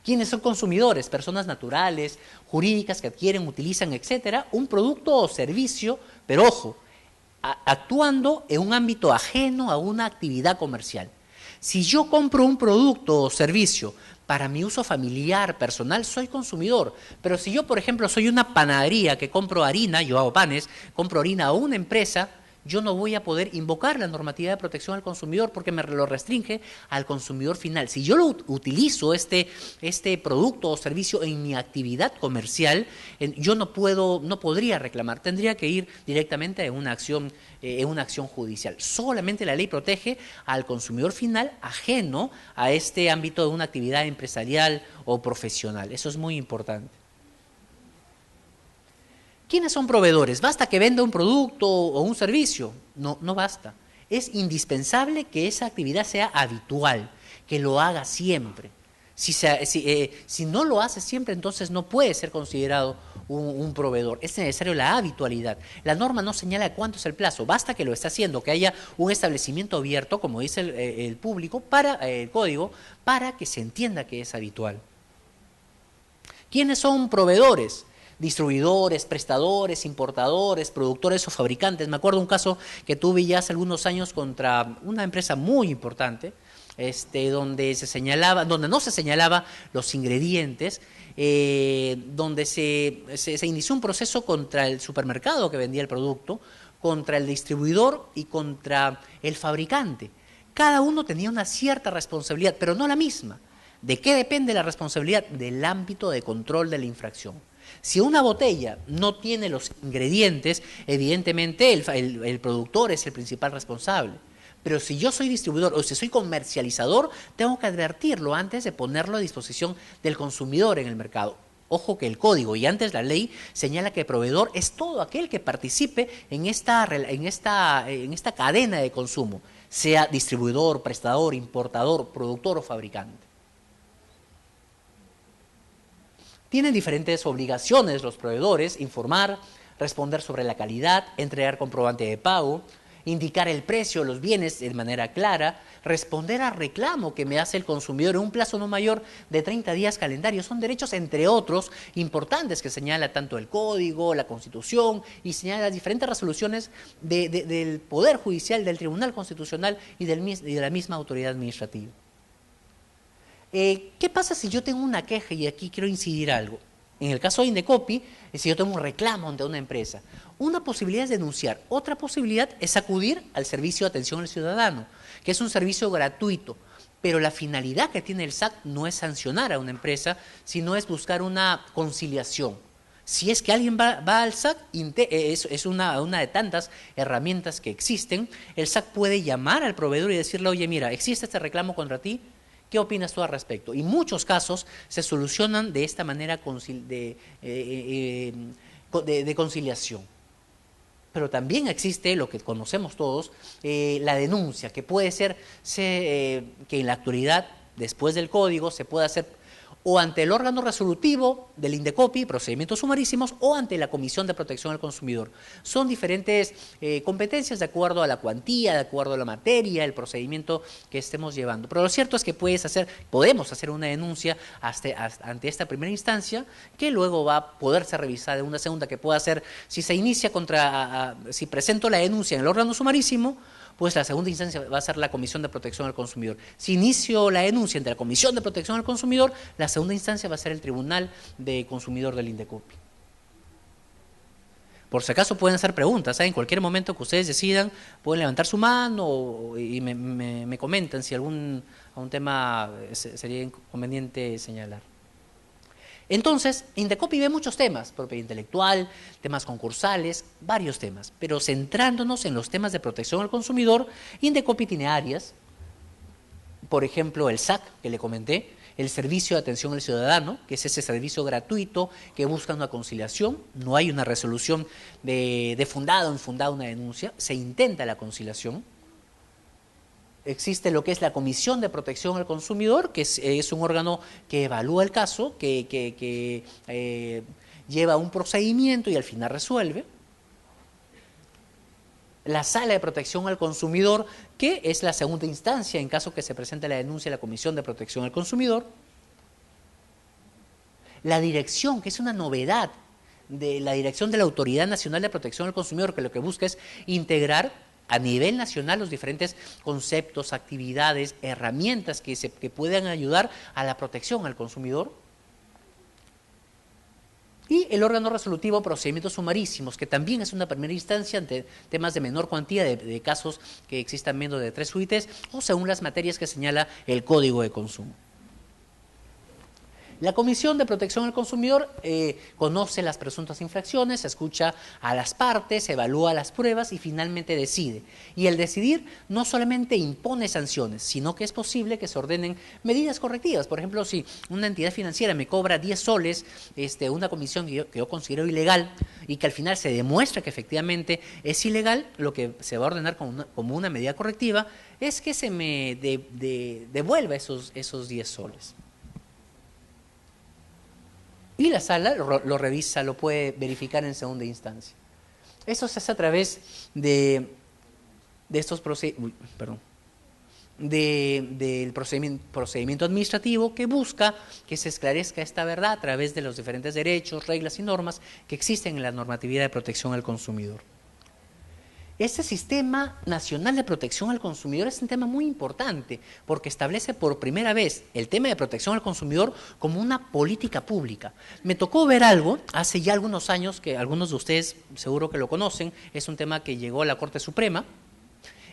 ¿Quiénes son consumidores? Personas naturales, jurídicas que adquieren, utilizan, etcétera, un producto o servicio, pero ojo, actuando en un ámbito ajeno a una actividad comercial. Si yo compro un producto o servicio para mi uso familiar, personal, soy consumidor. Pero si yo, por ejemplo, soy una panadería que compro harina, yo hago panes, compro harina a una empresa, yo no voy a poder invocar la normatividad de protección al consumidor porque me lo restringe al consumidor final. Si yo lo utilizo este producto o servicio en mi actividad comercial, yo no podría reclamar, tendría que ir directamente en una acción judicial. Solamente la ley protege al consumidor final ajeno a este ámbito de una actividad empresarial o profesional. Eso es muy importante. ¿Quiénes son proveedores? ¿Basta que venda un producto o un servicio? No, no basta. Es indispensable que esa actividad sea habitual, que lo haga siempre. Si no lo hace siempre, entonces no puede ser considerado un proveedor, es necesario la habitualidad. La norma no señala cuánto es el plazo, basta que lo esté haciendo, que haya un establecimiento abierto, como dice el público, para el código, para que se entienda que es habitual. ¿Quiénes son proveedores? Distribuidores, prestadores, importadores, productores o fabricantes. Me acuerdo un caso que tuve ya hace algunos años contra una empresa muy importante, donde no se señalaba los ingredientes, donde se inició un proceso contra el supermercado que vendía el producto, contra el distribuidor y contra el fabricante. Cada uno tenía una cierta responsabilidad, pero no la misma. ¿De qué depende la responsabilidad? Del ámbito de control de la infracción. Si una botella no tiene los ingredientes, evidentemente el productor es el principal responsable. Pero si yo soy distribuidor o si soy comercializador, tengo que advertirlo antes de ponerlo a disposición del consumidor en el mercado. Ojo que el código y antes la ley señala que proveedor es todo aquel que participe en esta cadena de consumo, sea distribuidor, prestador, importador, productor o fabricante. Tienen diferentes obligaciones los proveedores: informar, responder sobre la calidad, entregar comprobante de pago, indicar el precio de los bienes de manera clara, responder al reclamo que me hace el consumidor en un plazo no mayor de 30 días calendarios. Son derechos, entre otros, importantes que señala tanto el Código, la Constitución, y señala las diferentes resoluciones del Poder Judicial, del Tribunal Constitucional y de la misma autoridad administrativa. ¿Qué pasa si yo tengo una queja? Y aquí quiero incidir algo. En el caso de Indecopi, si yo tengo un reclamo ante una empresa, una posibilidad es denunciar, otra posibilidad es acudir al servicio de atención al ciudadano, que es un servicio gratuito, pero la finalidad que tiene el SAC no es sancionar a una empresa, sino es buscar una conciliación. Si es que alguien va al SAC, es una de tantas herramientas que existen. El SAC puede llamar al proveedor y decirle: oye, mira, existe este reclamo contra ti, ¿qué opinas tú al respecto? Y muchos casos se solucionan de esta manera de conciliación. Pero también existe lo que conocemos todos, la denuncia, que puede ser que en la actualidad, después del código, se puede hacer o ante el órgano resolutivo del Indecopi, procedimientos sumarísimos, o ante la Comisión de Protección al Consumidor. Son diferentes competencias de acuerdo a la cuantía, de acuerdo a la materia, el procedimiento que estemos llevando. Pero lo cierto es que podemos hacer una denuncia ante esta primera instancia, que luego va a poder ser revisada en una segunda, que pueda ser, si se inicia si presento la denuncia en el órgano sumarísimo, pues la segunda instancia va a ser la Comisión de Protección al Consumidor. Si inicio la denuncia ante la Comisión de Protección al Consumidor, la segunda instancia va a ser el Tribunal de Consumidor del Indecopi. Por si acaso pueden hacer preguntas, en cualquier momento que ustedes decidan, pueden levantar su mano y me comentan si algún tema sería conveniente señalar. Entonces, Indecopi ve muchos temas: propiedad intelectual, temas concursales, varios temas. Pero centrándonos en los temas de protección al consumidor, Indecopi tiene áreas, por ejemplo, el SAC, que le comenté, el Servicio de Atención al Ciudadano, que es ese servicio gratuito que busca una conciliación. No hay una resolución de fundada o infundada una denuncia, se intenta la conciliación. Existe lo que es la Comisión de Protección al Consumidor, que es un órgano que evalúa el caso, que lleva un procedimiento y al final resuelve. La Sala de Protección al Consumidor, que es la segunda instancia en caso que se presente la denuncia a la Comisión de Protección al Consumidor. La dirección, que es una novedad, de la dirección de la Autoridad Nacional de Protección al Consumidor, que lo que busca es integrar a nivel nacional los diferentes conceptos, actividades, herramientas que puedan ayudar a la protección al consumidor. Y el órgano resolutivo, procedimientos sumarísimos, que también es una primera instancia ante temas de menor cuantía, de casos que existan menos de 3 UITs, o según las materias que señala el Código de Consumo. La Comisión de Protección al Consumidor conoce las presuntas infracciones, escucha a las partes, evalúa las pruebas y finalmente decide. Y el decidir no solamente impone sanciones, sino que es posible que se ordenen medidas correctivas. Por ejemplo, si una entidad financiera me cobra 10 soles, una comisión que yo considero ilegal, y que al final se demuestra que efectivamente es ilegal, lo que se va a ordenar como una medida correctiva es que se me devuelva esos 10 soles. Y la sala lo revisa, lo puede verificar en segunda instancia. Eso se hace a través de estos del procedimiento administrativo que busca que se esclarezca esta verdad a través de los diferentes derechos, reglas y normas que existen en la normatividad de protección al consumidor. Este Sistema Nacional de Protección al Consumidor es un tema muy importante porque establece por primera vez el tema de protección al consumidor como una política pública. Me tocó ver algo hace ya algunos años, que algunos de ustedes seguro que lo conocen, es un tema que llegó a la Corte Suprema,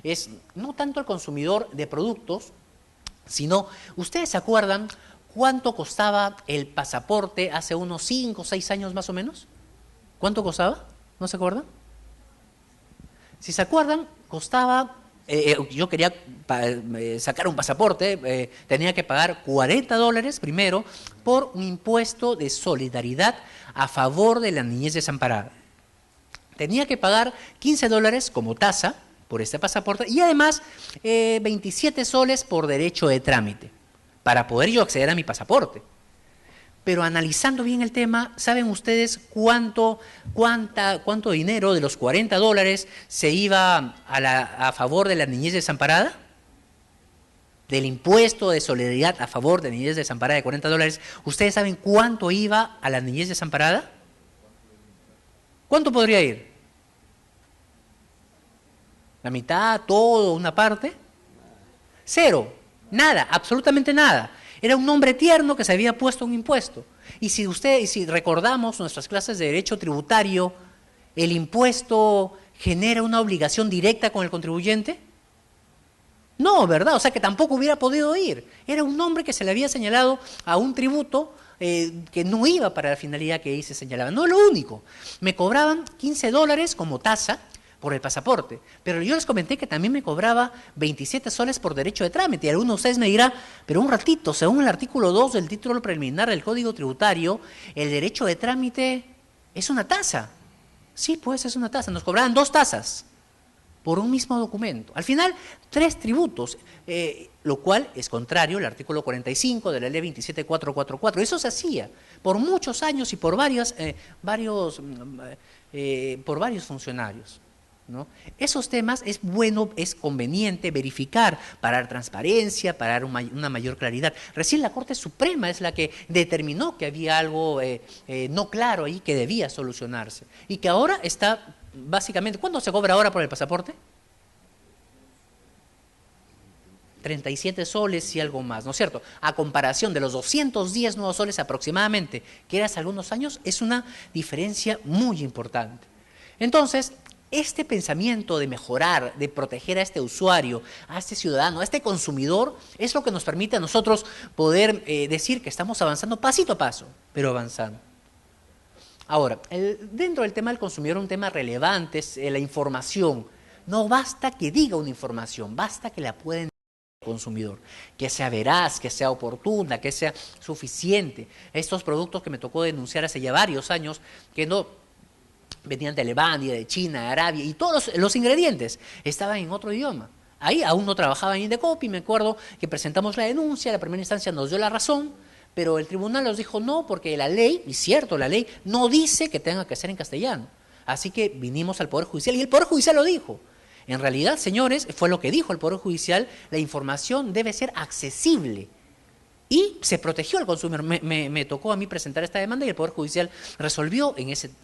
es no tanto el consumidor de productos, sino, ¿ustedes se acuerdan cuánto costaba el pasaporte hace unos 5 o 6 años más o menos? ¿Cuánto costaba? ¿No se acuerdan? Si se acuerdan, costaba, yo quería sacar un pasaporte, tenía que pagar $40 primero por un impuesto de solidaridad a favor de la niñez desamparada. Tenía que pagar $15 como tasa por este pasaporte y además 27 soles por derecho de trámite para poder yo acceder a mi pasaporte. Pero analizando bien el tema, ¿saben ustedes cuánto dinero de los $40 se iba a favor de la niñez desamparada? Del impuesto de solidaridad a favor de la niñez desamparada de $40, ¿ustedes saben cuánto iba a la niñez desamparada? ¿Cuánto podría ir? ¿La mitad? ¿Todo? ¿Una parte? Cero. Nada, absolutamente nada. Era un nombre tierno que se había puesto un impuesto. Y si recordamos nuestras clases de derecho tributario, ¿el impuesto genera una obligación directa con el contribuyente? No, ¿verdad? O sea que tampoco hubiera podido ir. Era un nombre que se le había señalado a un tributo que no iba para la finalidad que ahí se señalaba. No es lo único. Me cobraban $15 como tasa por el pasaporte, pero yo les comenté que también me cobraba 27 soles por derecho de trámite, y alguno de ustedes me dirá, pero un ratito, según el artículo 2 del título preliminar del Código Tributario, el derecho de trámite es una tasa. Sí, pues es una tasa, nos cobraban 2 tasas por un mismo documento. Al final, 3 tributos, lo cual es contrario al artículo 45 de la ley 27444. Eso se hacía por muchos años y por varios funcionarios, ¿no? Esos temas es bueno, es conveniente verificar para dar transparencia, para dar una mayor claridad. Recién la Corte Suprema es la que determinó que había algo no claro ahí que debía solucionarse y que ahora está básicamente... ¿Cuánto se cobra ahora por el pasaporte? 37 soles y algo más, ¿no es cierto? A comparación de los 210 nuevos soles aproximadamente que era hace algunos años, es una diferencia muy importante. Entonces, este pensamiento de mejorar, de proteger a este usuario, a este ciudadano, a este consumidor, es lo que nos permite a nosotros poder decir que estamos avanzando pasito a paso, pero avanzando. Ahora, dentro del tema del consumidor, un tema relevante es la información. No basta que diga una información, basta que la pueda entender el consumidor, que sea veraz, que sea oportuna, que sea suficiente. Estos productos que me tocó denunciar hace ya varios años, que no... venían de Alemania, de China, de Arabia, y todos los ingredientes estaban en otro idioma. Ahí aún no trabajaba en Indecopi, me acuerdo que presentamos la denuncia, la primera instancia nos dio la razón, pero el tribunal nos dijo no, porque la ley, y cierto, la ley no dice que tenga que ser en castellano. Así que vinimos al Poder Judicial, y el Poder Judicial lo dijo. En realidad, señores, fue lo que dijo el Poder Judicial, la información debe ser accesible. Y se protegió al consumidor. Me tocó a mí presentar esta demanda y el Poder Judicial resolvió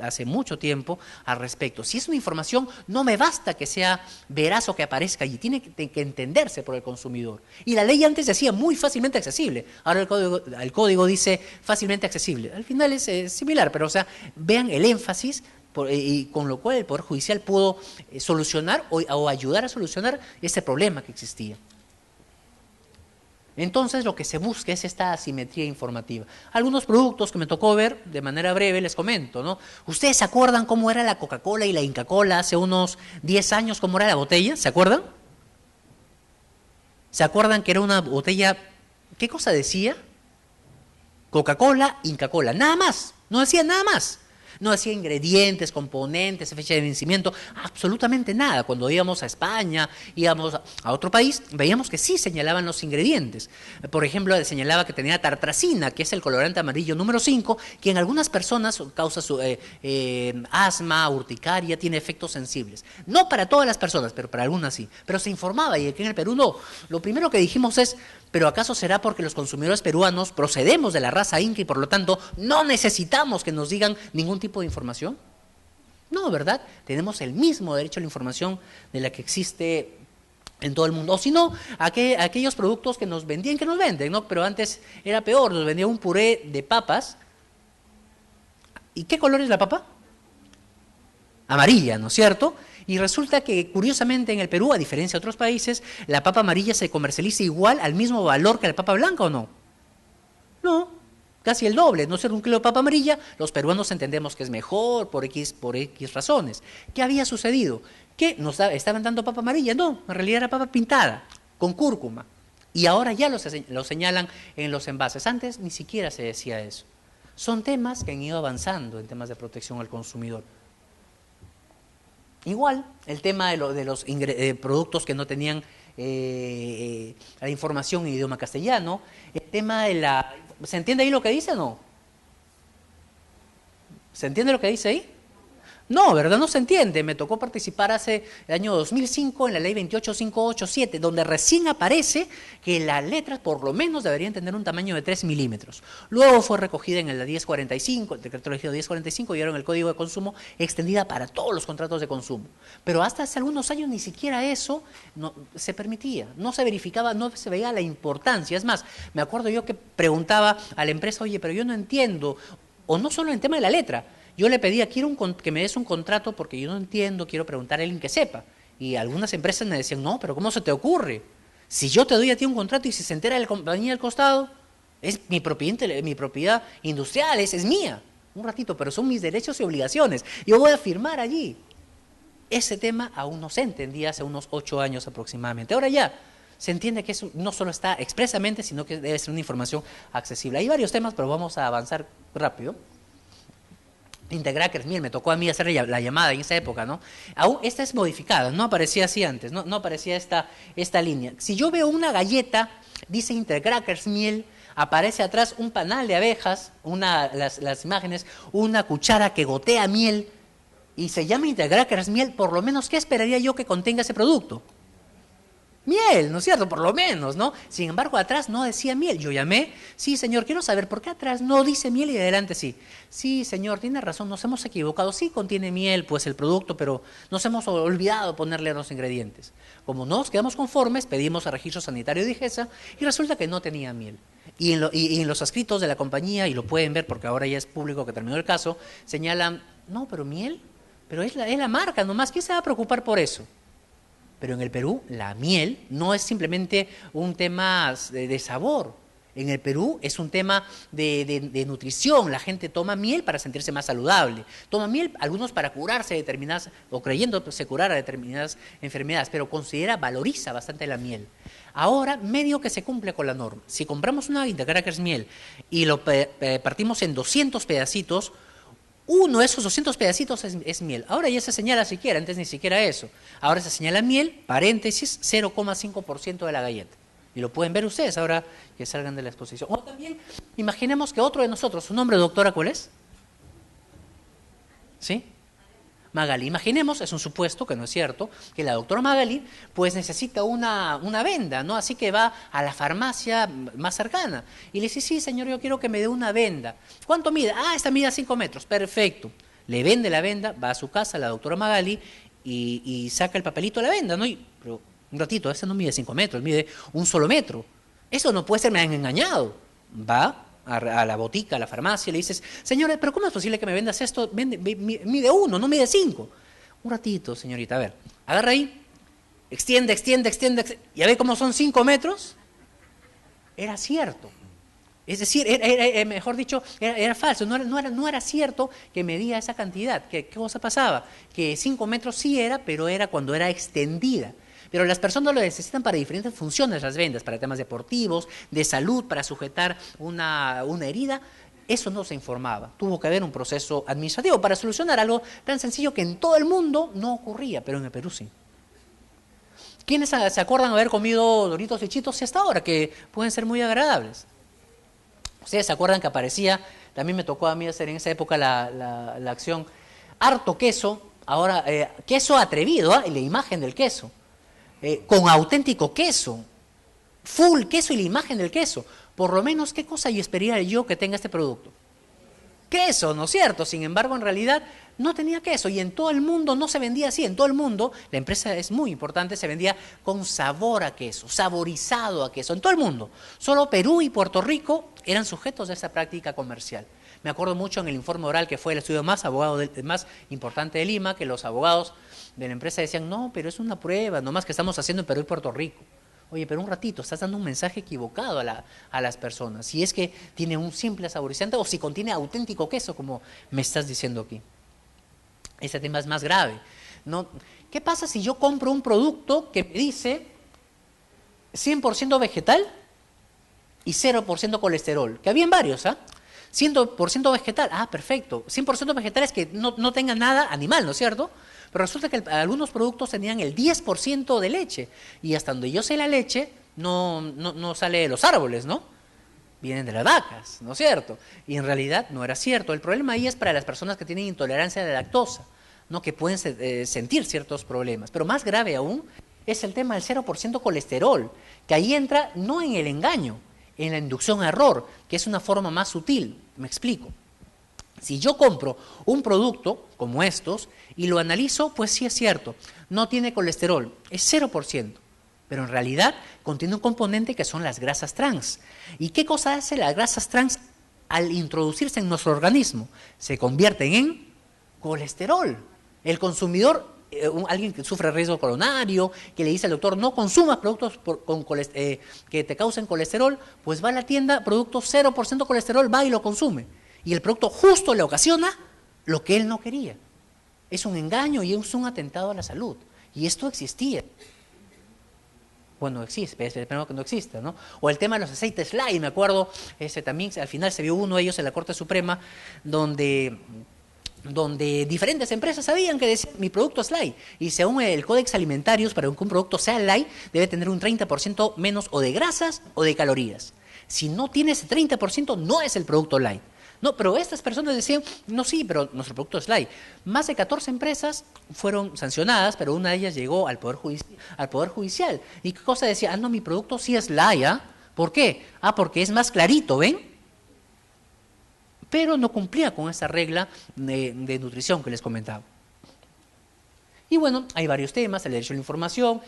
hace mucho tiempo al respecto. Si es una información, no me basta que sea veraz o que aparezca allí, tiene que entenderse por el consumidor. Y la ley antes decía muy fácilmente accesible, ahora el código dice fácilmente accesible. Al final es similar, pero o sea, vean el énfasis y con lo cual el Poder Judicial pudo solucionar o ayudar a solucionar ese problema que existía. Entonces lo que se busca es esta asimetría informativa. Algunos productos que me tocó ver de manera breve les comento, ¿no? ¿Ustedes se acuerdan cómo era la Coca-Cola y la Inca-Cola hace unos 10 años? ¿Cómo era la botella? ¿Se acuerdan? ¿Se acuerdan que era una botella? ¿Qué cosa decía? Coca-Cola, Inca-Cola, nada más, no decía nada más. no decía ingredientes, componentes, fecha de vencimiento, absolutamente nada. Cuando íbamos a España, íbamos a otro país, veíamos que sí señalaban los ingredientes. Por ejemplo, señalaba que tenía tartrazina, que es el colorante amarillo número 5, que en algunas personas causa asma, urticaria, tiene efectos sensibles. No para todas las personas, pero para algunas sí. Pero se informaba y aquí en el Perú no. Lo primero que dijimos es, ¿pero acaso será porque los consumidores peruanos procedemos de la raza inca y por lo tanto no necesitamos que nos digan ningún tipo de información? No, ¿verdad? Tenemos el mismo derecho a la información de la que existe en todo el mundo. O si no, aquellos productos que nos vendían, que nos venden, ¿no? Pero antes era peor, nos vendía un puré de papas. ¿Y qué color es la papa? Amarilla, ¿no es cierto? Y resulta que, curiosamente, en el Perú, a diferencia de otros países, la papa amarilla se comercializa igual, al mismo valor que la papa blanca, ¿o no? No, casi el doble. No ser un kilo de papa amarilla, los peruanos entendemos que es mejor por X razones. ¿Qué había sucedido? ¿Que nos estaban dando papa amarilla? No, en realidad era papa pintada, con cúrcuma. Y ahora ya lo señalan en los envases. Antes ni siquiera se decía eso. Son temas que han ido avanzando en temas de protección al consumidor. Igual, el tema de los productos que no tenían la información en idioma castellano, el tema de la... ¿Se entiende ahí lo que dice o no? ¿Se entiende lo que dice ahí? No, ¿verdad? No se entiende. Me tocó participar hace el año 2005 en la ley 28587, donde recién aparece que las letras por lo menos deberían tener un tamaño de 3 milímetros. Luego fue recogida en la 1045, el decreto elegido 1045, y ahora en el Código de Consumo extendida para todos los contratos de consumo. Pero hasta hace algunos años ni siquiera eso se permitía, no se verificaba, no se veía la importancia. Es más, me acuerdo yo que preguntaba a la empresa, oye, pero yo no entiendo, o no solo en el tema de la letra. Yo le pedía, quiero que me des un contrato porque yo no entiendo, quiero preguntar a alguien que sepa. Y algunas empresas me decían, no, pero ¿cómo se te ocurre? Si yo te doy a ti un contrato y si se entera la compañía al costado, es mi propiedad industrial, es mía. Un ratito, pero son mis derechos y obligaciones. Yo voy a firmar allí. Ese tema aún no se entendía hace unos 8 años aproximadamente. Ahora ya se entiende que eso no solo está expresamente, sino que debe ser una información accesible. Hay varios temas, pero vamos a avanzar rápido. Integrackers, miel, me tocó a mí hacer la llamada en esa época, ¿no? Aún esta es modificada, no aparecía así antes, no aparecía esta línea. Si yo veo una galleta, dice Integrackers miel, aparece atrás un panal de abejas, las imágenes, una cuchara que gotea miel, y se llama Integrackers miel, por lo menos, ¿qué esperaría yo que contenga ese producto? Miel, ¿no es cierto? Por lo menos, ¿no? Sin embargo, atrás no decía miel. Yo llamé, sí, señor, quiero saber por qué atrás no dice miel y adelante sí. Sí, señor, tiene razón, nos hemos equivocado. Sí contiene miel, pues el producto, pero nos hemos olvidado ponerle los ingredientes. Como no nos quedamos conformes, pedimos a Registro Sanitario de IGESA y resulta que no tenía miel. Y en los escritos de la compañía, y lo pueden ver porque ahora ya es público que terminó el caso, señalan, no, pero miel, pero es la marca nomás, ¿quién se va a preocupar por eso? Pero en el Perú la miel no es simplemente un tema de sabor. En el Perú es un tema de nutrición. La gente toma miel para sentirse más saludable. Toma miel, algunos para curarse determinadas, o creyéndose curar a determinadas enfermedades, pero valoriza bastante la miel. Ahora, medio que se cumple con la norma. Si compramos una Integrackers miel y lo partimos en 200 pedacitos, uno de esos 200 pedacitos es miel. Ahora ya se señala siquiera, antes ni siquiera eso. Ahora se señala miel, paréntesis, 0,5% de la galleta. Y lo pueden ver ustedes ahora que salgan de la exposición. O también, imaginemos que otro de nosotros, ¿su nombre, doctora, cuál es? ¿Sí? Magali. Imaginemos, es un supuesto que no es cierto, que la doctora Magali pues necesita una venda, ¿no? Así que va a la farmacia más cercana y le dice, sí, señor, yo quiero que me dé una venda. ¿Cuánto mide? Ah, esta mide 5 metros, perfecto. Le vende la venda, va a su casa la doctora Magali y saca el papelito de la venda, ¿no? Pero un ratito, esta no mide 5 metros, mide un solo metro. Eso no puede ser, me han engañado. Va a la botica, a la farmacia, le dices, señora, pero ¿cómo es posible que me vendas esto? Mide 1, no mide 5. Un ratito, señorita, a ver, agarra ahí, extiende, ¿ya ve cómo son 5 metros? Era cierto. Es decir, mejor dicho, era falso, no era cierto que medía esa cantidad. ¿Qué cosa pasaba? Que 5 metros sí era, pero era cuando era extendida. Pero las personas lo necesitan para diferentes funciones, las vendas, para temas deportivos, de salud, para sujetar una herida. Eso no se informaba. Tuvo que haber un proceso administrativo para solucionar algo tan sencillo que en todo el mundo no ocurría, pero en el Perú sí. ¿Quiénes se acuerdan haber comido Doritos y Chitos y hasta ahora, que pueden ser muy agradables? Ustedes se acuerdan que aparecía, también me tocó a mí hacer en esa época la acción, harto queso, ahora queso atrevido, y la imagen del queso, con auténtico queso, full queso y la imagen del queso. Por lo menos, ¿qué cosa yo esperaría yo que tenga este producto? Queso, ¿no es cierto? Sin embargo, en realidad no tenía queso y en todo el mundo no se vendía así. En todo el mundo, la empresa es muy importante, se vendía con sabor a queso, saborizado a queso, en todo el mundo. Solo Perú y Puerto Rico eran sujetos de esta práctica comercial. Me acuerdo mucho en el informe oral, que fue el estudio más importante de Lima, que los abogados de la empresa decían, no, pero es una prueba, nomás que estamos haciendo en Perú y Puerto Rico. Oye, pero un ratito, estás dando un mensaje equivocado a las personas. Si es que tiene un simple saborizante o si contiene auténtico queso, como me estás diciendo aquí. Ese tema es más grave, ¿no? ¿Qué pasa si yo compro un producto que me dice 100% vegetal y 0% colesterol? Que habían varios, ¿ah? 100% vegetal, perfecto. 100% vegetal es que no tenga nada animal, ¿no es cierto? Pero resulta que algunos productos tenían el 10% de leche. Y hasta donde yo sé, la leche no sale de los árboles, ¿no? Vienen de las vacas, ¿no es cierto? Y en realidad no era cierto. El problema ahí es para las personas que tienen intolerancia a la lactosa, ¿no? Que pueden sentir ciertos problemas. Pero más grave aún es el tema del 0% colesterol, que ahí entra no en el engaño, en la inducción a error, que es una forma más sutil. Me explico. Si yo compro un producto como estos y lo analizo, pues sí es cierto, no tiene colesterol, es 0%, pero en realidad contiene un componente que son las grasas trans. ¿Y qué cosa hace las grasas trans al introducirse en nuestro organismo? Se convierten en colesterol. El consumidor, alguien que sufre riesgo coronario, que le dice al doctor, no consumas productos que te causen colesterol, pues va a la tienda, producto 0% colesterol, va y lo consume. Y el producto justo le ocasiona lo que él no quería. Es un engaño y es un atentado a la salud. Y esto existía. Bueno, existe, esperemos que no exista, ¿no? O el tema de los aceites Lay, me acuerdo, también al final se vio uno de ellos en la Corte Suprema, donde diferentes empresas sabían que decían, mi producto es Lay. Y según el Códex Alimentarios, para que un producto sea Lay, debe tener un 30% menos o de grasas o de calorías. Si no tiene ese 30%, no es el producto Lay. No, pero estas personas decían, no, sí, pero nuestro producto es Lay. Más de 14 empresas fueron sancionadas, pero una de ellas llegó al Poder Judicial. ¿Y qué cosa decía? No, mi producto sí es Lay, ¿ah? ¿Por qué? Porque es más clarito, ¿ven? Pero no cumplía con esa regla de nutrición que les comentaba. Y bueno, hay varios temas, el derecho a la información,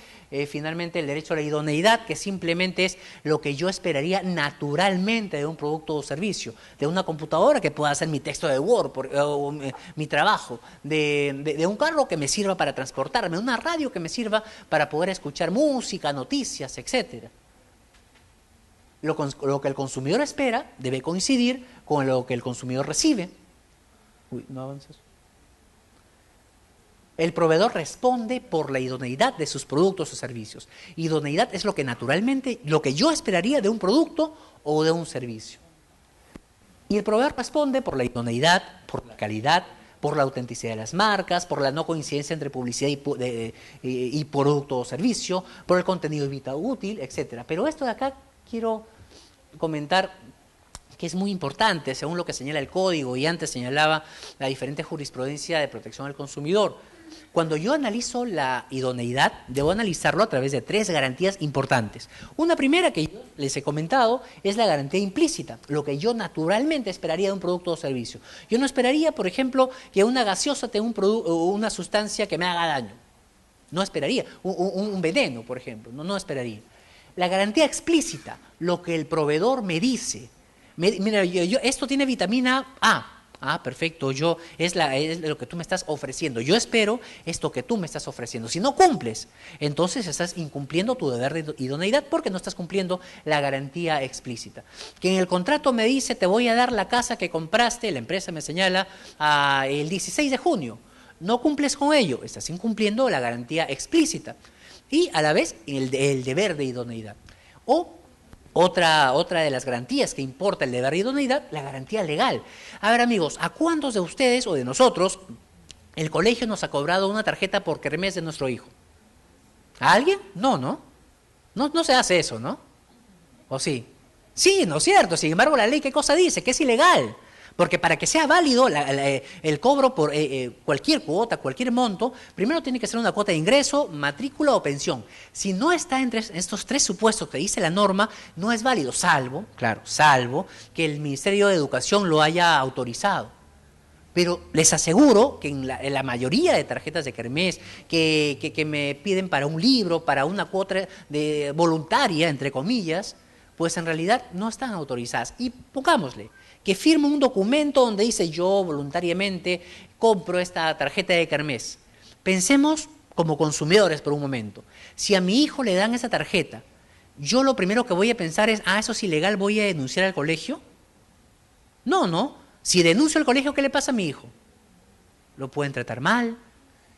finalmente el derecho a la idoneidad, que simplemente es lo que yo esperaría naturalmente de un producto o servicio, de una computadora que pueda hacer mi texto de Word, o mi trabajo, de un carro que me sirva para transportarme, una radio que me sirva para poder escuchar música, noticias, etcétera. Lo que el consumidor espera debe coincidir con lo que el consumidor recibe. Uy, no avanzas. El proveedor responde por la idoneidad de sus productos o servicios. Idoneidad es lo que naturalmente, lo que yo esperaría de un producto o de un servicio. Y el proveedor responde por la idoneidad, por la calidad, por la autenticidad de las marcas, por la no coincidencia entre publicidad y producto o servicio, por el contenido de vida útil, etc. Pero esto de acá quiero comentar que es muy importante, según lo que señala el código y antes señalaba la diferente jurisprudencia de protección al consumidor. Cuando yo analizo la idoneidad, debo analizarlo a través de 3 garantías importantes. Una primera que yo les he comentado es la garantía implícita, lo que yo naturalmente esperaría de un producto o servicio. Yo no esperaría, por ejemplo, que una gaseosa tenga una sustancia que me haga daño. No esperaría. Un veneno, por ejemplo, no esperaría. La garantía explícita, lo que el proveedor me dice. Mira, esto tiene vitamina A. Perfecto, es lo que tú me estás ofreciendo. Yo espero esto que tú me estás ofreciendo. Si no cumples, entonces estás incumpliendo tu deber de idoneidad porque no estás cumpliendo la garantía explícita. Que en el contrato me dice, te voy a dar la casa que compraste, la empresa me señala, el 16 de junio. No cumples con ello, estás incumpliendo la garantía explícita. Y a la vez el deber de idoneidad. O Otra de las garantías que importa el deber de idoneidad, la garantía legal. A ver, amigos, ¿a cuántos de ustedes o de nosotros el colegio nos ha cobrado una tarjeta por kermés de nuestro hijo? ¿A alguien? No, ¿no? No se hace eso, ¿no? ¿O sí? Sí, ¿no es cierto? Sin embargo, la ley, ¿qué cosa dice? Que es ilegal. Porque para que sea válido el cobro por cualquier cuota, cualquier monto, primero tiene que ser una cuota de ingreso, matrícula o pensión. Si no está entre estos tres supuestos que dice la norma, no es válido, salvo, claro, salvo que el Ministerio de Educación lo haya autorizado. Pero les aseguro que en la mayoría de tarjetas de kermés que me piden para un libro, para una cuota de voluntaria, entre comillas, pues en realidad no están autorizadas. Y pongámosle que firme un documento donde dice yo voluntariamente compro esta tarjeta de kermés. Pensemos como consumidores por un momento. Si a mi hijo le dan esa tarjeta, yo lo primero que voy a pensar es, eso es ilegal, voy a denunciar al colegio. No. Si denuncio al colegio, ¿qué le pasa a mi hijo? Lo pueden tratar mal.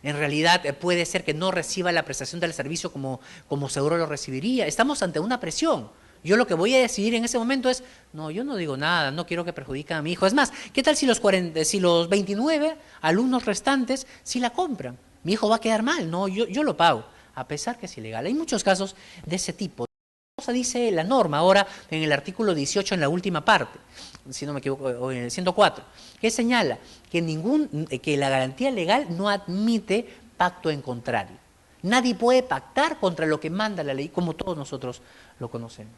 En realidad puede ser que no reciba la prestación del servicio como seguro lo recibiría. Estamos ante una presión. Yo lo que voy a decidir en ese momento es, no, yo no digo nada, no quiero que perjudiquen a mi hijo. Es más, ¿qué tal si los 29 alumnos restantes sí la compran? Mi hijo va a quedar mal, no, yo lo pago, a pesar que es ilegal. Hay muchos casos de ese tipo. ¿Qué cosa dice la norma ahora en el artículo 18 en la última parte? Si no me equivoco, o en el 104, que señala que la garantía legal no admite pacto en contrario. Nadie puede pactar contra lo que manda la ley, como todos nosotros lo conocemos.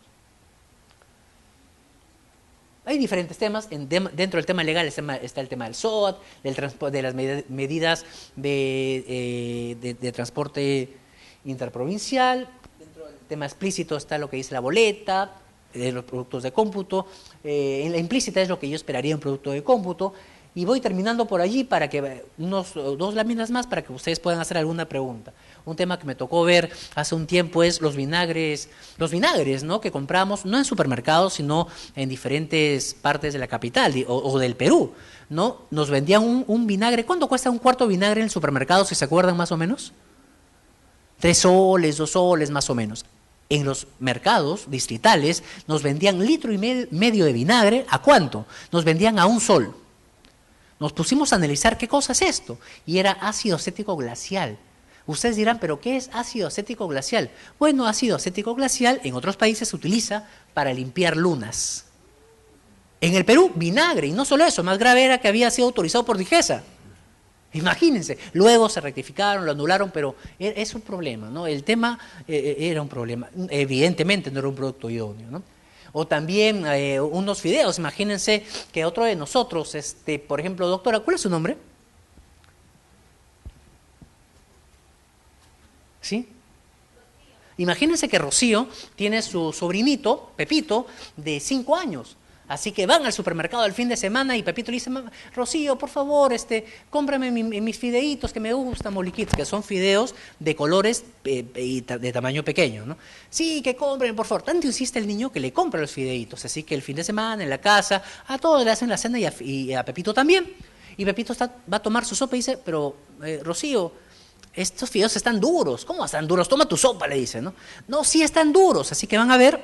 Hay diferentes temas, dentro del tema legal está el tema del SOAT, de las medidas de transporte interprovincial, dentro del tema explícito está lo que dice la boleta, de los productos de cómputo, en la implícita es lo que yo esperaría en producto de cómputo, y voy terminando por allí para que dos láminas más para que ustedes puedan hacer alguna pregunta. Un tema que me tocó ver hace un tiempo es los vinagres, ¿no? Que compramos no en supermercados, sino en diferentes partes de la capital o del Perú, ¿no? Nos vendían un vinagre. ¿Cuánto cuesta un cuarto de vinagre en el supermercado, si se acuerdan más o menos? 3 soles, 2 soles más o menos. En los mercados distritales nos vendían 1,5 litros de vinagre. ¿A cuánto? Nos vendían a 1 sol. Nos pusimos a analizar qué cosa es esto, y era ácido acético glacial. Ustedes dirán, ¿pero qué es ácido acético glacial? Bueno, ácido acético glacial en otros países se utiliza para limpiar lunas. En el Perú, vinagre, y no solo eso, más grave era que había sido autorizado por Digesa. Imagínense, luego se rectificaron, lo anularon, pero es un problema, ¿no? El tema era un problema, evidentemente no era un producto idóneo, ¿no? O también unos fideos, imagínense que otro de nosotros, por ejemplo, doctora, ¿cuál es su nombre? ¿Sí? Imagínense que Rocío tiene su sobrinito, Pepito, de 5 años. Así que van al supermercado el fin de semana y Pepito le dice, Rocío, por favor, cómprame mis fideitos que me gustan, Moliquits, que son fideos de colores y de tamaño pequeño, ¿no? Sí, que compren, por favor. Tanto insiste el niño que le compra los fideitos. Así que el fin de semana, en la casa, a todos le hacen la cena y a Pepito también. Y Pepito va a tomar su sopa y dice, pero Rocío, estos fideos están duros. ¿Cómo están duros? Toma tu sopa, le dice, ¿no? No, sí están duros. Así que van a ver.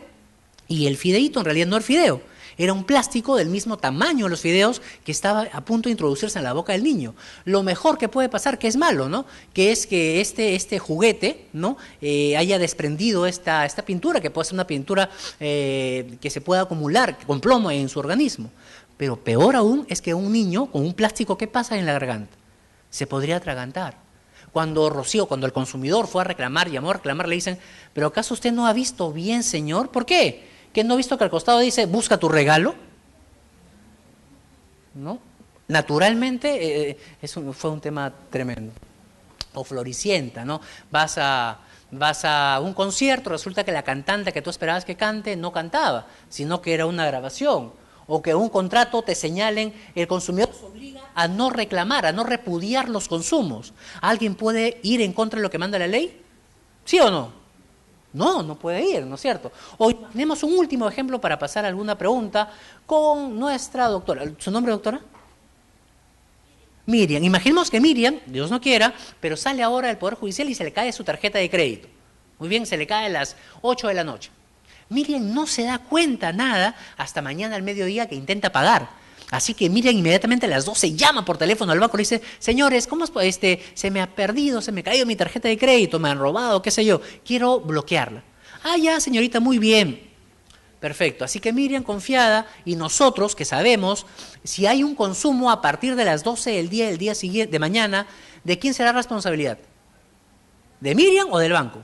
Y el fideito en realidad no era fideo. Era un plástico del mismo tamaño de los fideos que estaba a punto de introducirse en la boca del niño. Lo mejor que puede pasar, que es malo, ¿no? Que es que este juguete, ¿no? Haya desprendido esta pintura, que puede ser una pintura que se pueda acumular con plomo en su organismo. Pero peor aún es que un niño con un plástico, ¿qué pasa en la garganta? Se podría atragantar. Cuando el consumidor fue a reclamar, llamó a reclamar, le dicen, ¿pero acaso usted no ha visto bien, señor? ¿Por qué? ¿Que no ha visto que al costado dice, busca tu regalo? ¿No? Naturalmente, fue un tema tremendo. O Floricienta, ¿no? Vas a un concierto, resulta que la cantante que tú esperabas que cante no cantaba, sino que era una grabación. O que un contrato te señalen, el consumidor se obliga a no reclamar, a no repudiar los consumos. ¿Alguien puede ir en contra de lo que manda la ley? ¿Sí o no? No puede ir, ¿no es cierto? Hoy tenemos un último ejemplo para pasar a alguna pregunta con nuestra doctora. ¿Su nombre, doctora? Miriam. Imaginemos que Miriam, Dios no quiera, pero sale ahora del Poder Judicial y se le cae su tarjeta de crédito. Muy bien, se le cae a las 8 de la noche. Miriam no se da cuenta nada hasta mañana al mediodía que intenta pagar. Así que Miriam inmediatamente a las 12 llama por teléfono al banco y le dice, señores, ¿cómo se me ha perdido, se me ha caído mi tarjeta de crédito, me han robado, qué sé yo, quiero bloquearla? Ah, ya, señorita, muy bien. Perfecto. Así que Miriam confiada y nosotros que sabemos si hay un consumo a partir de las 12 del día siguiente, de mañana, ¿de quién será responsabilidad? ¿De Miriam o del banco?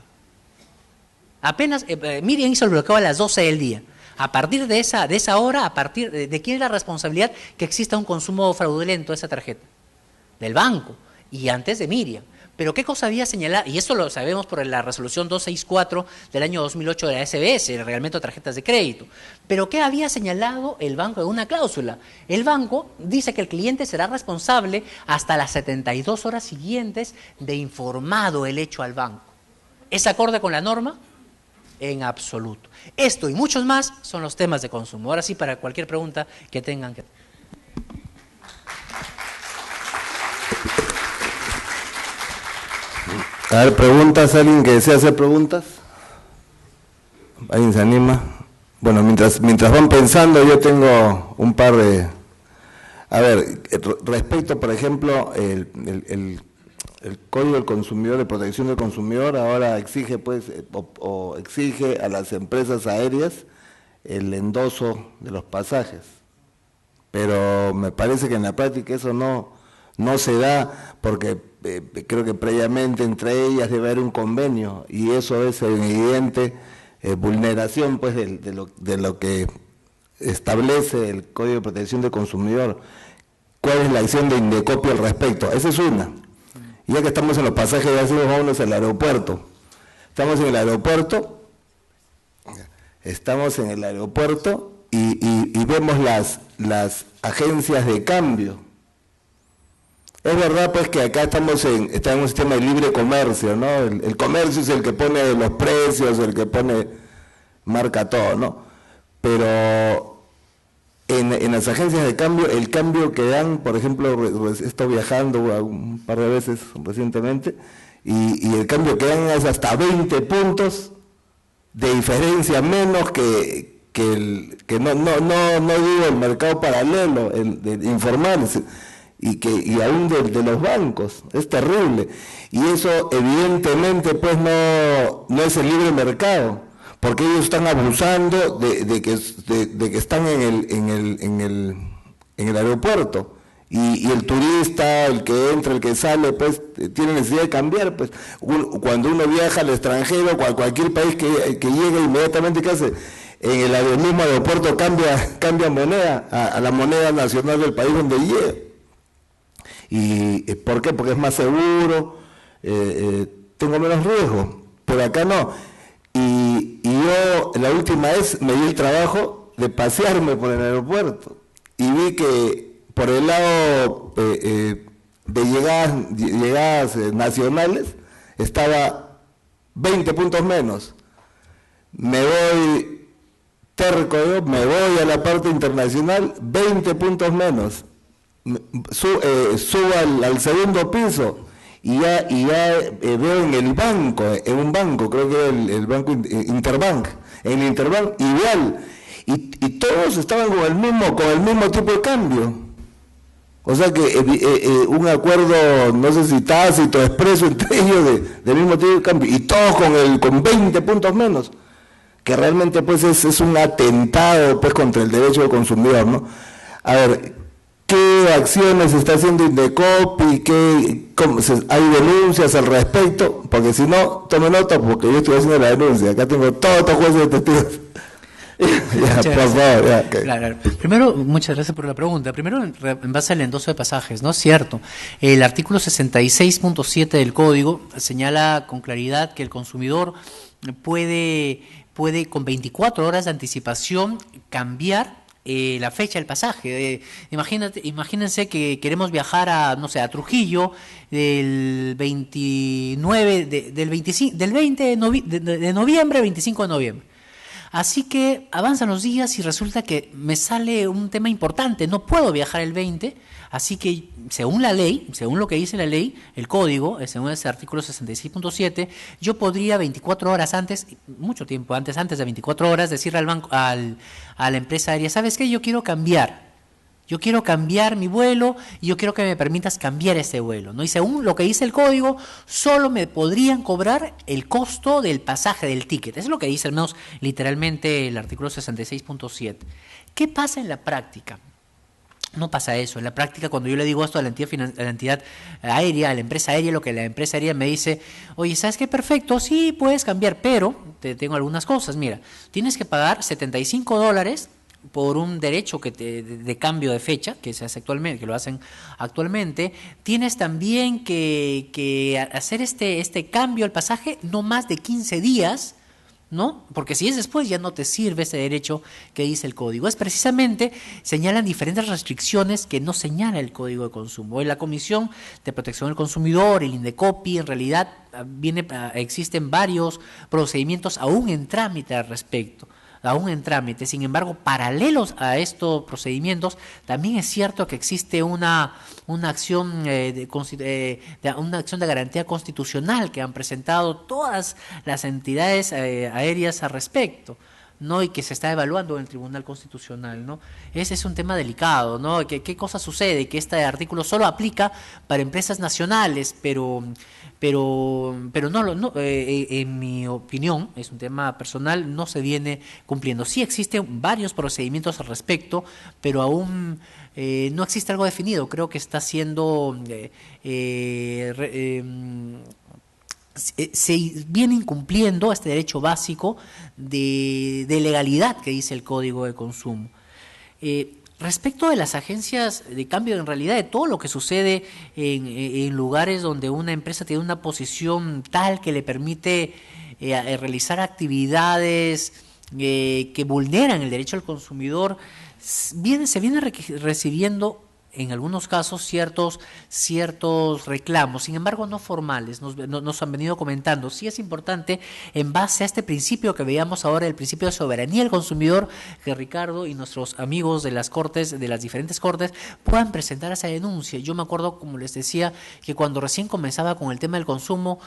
Apenas Miriam hizo el bloqueo a las 12 del día. A partir de esa hora, a partir de quién es la responsabilidad que exista un consumo fraudulento de esa tarjeta? Del banco. Y antes de Miriam. Pero ¿qué cosa había señalado? Y esto lo sabemos por la resolución 264 del año 2008 de la SBS, el reglamento de tarjetas de crédito. Pero ¿qué había señalado el banco en una cláusula? El banco dice que el cliente será responsable hasta las 72 horas siguientes de informado el hecho al banco. ¿Es acorde con la norma? En absoluto. Esto y muchos más son los temas de consumo. Ahora sí, para cualquier pregunta que tengan que... A ver, preguntas, ¿alguien que desea hacer preguntas? ¿Alguien se anima? Bueno, mientras van pensando, yo tengo un par de... A ver, respecto, por ejemplo, el Código del Consumidor, de Protección del Consumidor, ahora exige, pues, o exige a las empresas aéreas el endoso de los pasajes. Pero me parece que en la práctica eso no se da, porque creo que previamente entre ellas debe haber un convenio, y eso es en evidente vulneración, pues, de lo que establece el Código de Protección del Consumidor. ¿Cuál es la acción de Indecopi al respecto? Esa es una. Y ya que estamos en los pasajes, ya decimos, vámonos al aeropuerto. Estamos en el aeropuerto y vemos las agencias de cambio. Es verdad, pues, que acá estamos en un sistema de libre comercio, ¿no? El comercio es el que pone los precios, el que marca todo, ¿no? Pero en las agencias de cambio, el cambio que dan, por ejemplo, he estado viajando un par de veces recientemente, y el cambio que dan es hasta 20 puntos de diferencia menos que no digo el mercado paralelo, el informal, y aún de los bancos. Es terrible. Y eso evidentemente, pues, no es el libre mercado, porque ellos están abusando de que están en el aeropuerto, y el turista, el que entra, el que sale, pues tiene necesidad de cambiar. Pues cuando uno viaja al extranjero, cualquier país que llegue, inmediatamente, ¿qué hace? En el mismo aeropuerto cambia moneda a la moneda nacional del país donde llegue. ¿Y por qué? Porque es más seguro, tengo menos riesgo, pero acá no. Y yo la última vez me di el trabajo de pasearme por el aeropuerto y vi que por el lado de llegadas nacionales estaba 20 puntos menos. Me voy terco, me voy a la parte internacional, 20 puntos menos. Subo al segundo piso y ya veo en un banco, creo que el banco Interbank, en el Interbank igual, y todos estaban con el mismo tipo de cambio. O sea que un acuerdo, no sé si tácito, expreso entre ellos del mismo tipo de cambio, y todos con 20 puntos menos, que realmente, pues, es un atentado, pues, contra el derecho del consumidor, ¿no? A ver, ¿qué acciones está haciendo Indecopi? ¿Hay denuncias al respecto? Porque si no, tome nota, porque yo estoy haciendo la denuncia. Acá tengo todos estos jueces de testigos. Ya, por favor, ya, okay. Claro. Primero, muchas gracias por la pregunta. Primero, en base al endoso de pasajes, ¿no es cierto? El artículo 66.7 del Código señala con claridad que el consumidor puede con 24 horas de anticipación cambiar la fecha del pasaje. Imagínense que queremos viajar a Trujillo del 29 del 20 de noviembre al 25 de noviembre. Así que avanzan los días y resulta que me sale un tema importante, no puedo viajar el 20, así que según la ley, según lo que dice la ley, el código, según ese artículo 66.7, yo podría 24 horas antes, mucho tiempo antes de 24 horas, decirle al banco, a la empresa aérea, ¿sabes qué? Yo quiero cambiar mi vuelo y yo quiero que me permitas cambiar ese vuelo, ¿no? Y según lo que dice el código, solo me podrían cobrar el costo del pasaje, del ticket. Eso es lo que dice al menos literalmente el artículo 66.7. ¿Qué pasa en la práctica? No pasa eso. En la práctica, cuando yo le digo esto a la entidad aérea, a la empresa aérea, lo que la empresa aérea me dice, oye, ¿sabes qué? Perfecto, sí, puedes cambiar, pero te tengo algunas cosas. Mira, tienes que pagar $75 por un derecho de cambio de fecha que se hace actualmente, que lo hacen actualmente. Tienes también que hacer este cambio al pasaje no más de 15 días, ¿no? Porque si es después ya no te sirve ese derecho que dice el código. Es precisamente, señalan diferentes restricciones que no señala el Código de Consumo. En la Comisión de Protección del Consumidor, el INDECOPI, en realidad existen varios procedimientos aún en trámite al respecto. Aún en trámite. Sin embargo, paralelos a estos procedimientos, también es cierto que existe una acción una acción de garantía constitucional que han presentado todas las entidades aéreas al respecto, ¿no? Y que se está evaluando en el Tribunal Constitucional, ¿no? Ese es un tema delicado, ¿no? ¿Qué cosa sucede? Que este artículo solo aplica para empresas nacionales, pero no, en mi opinión, es un tema personal, no se viene cumpliendo. Sí existen varios procedimientos al respecto, pero aún no existe algo definido. Creo que está siendo se viene incumpliendo este derecho básico de legalidad que dice el Código de Consumo. Respecto de las agencias de cambio, en realidad de todo lo que sucede en lugares donde una empresa tiene una posición tal que le permite realizar actividades que vulneran el derecho al consumidor, se viene recibiendo en algunos casos ciertos reclamos, sin embargo no formales, nos han venido comentando. Sí es importante, en base a este principio que veíamos ahora, el principio de soberanía del consumidor, que Ricardo y nuestros amigos de las cortes, de las diferentes cortes, puedan presentar esa denuncia. Yo me acuerdo, como les decía, que cuando recién comenzaba con el tema del consumo,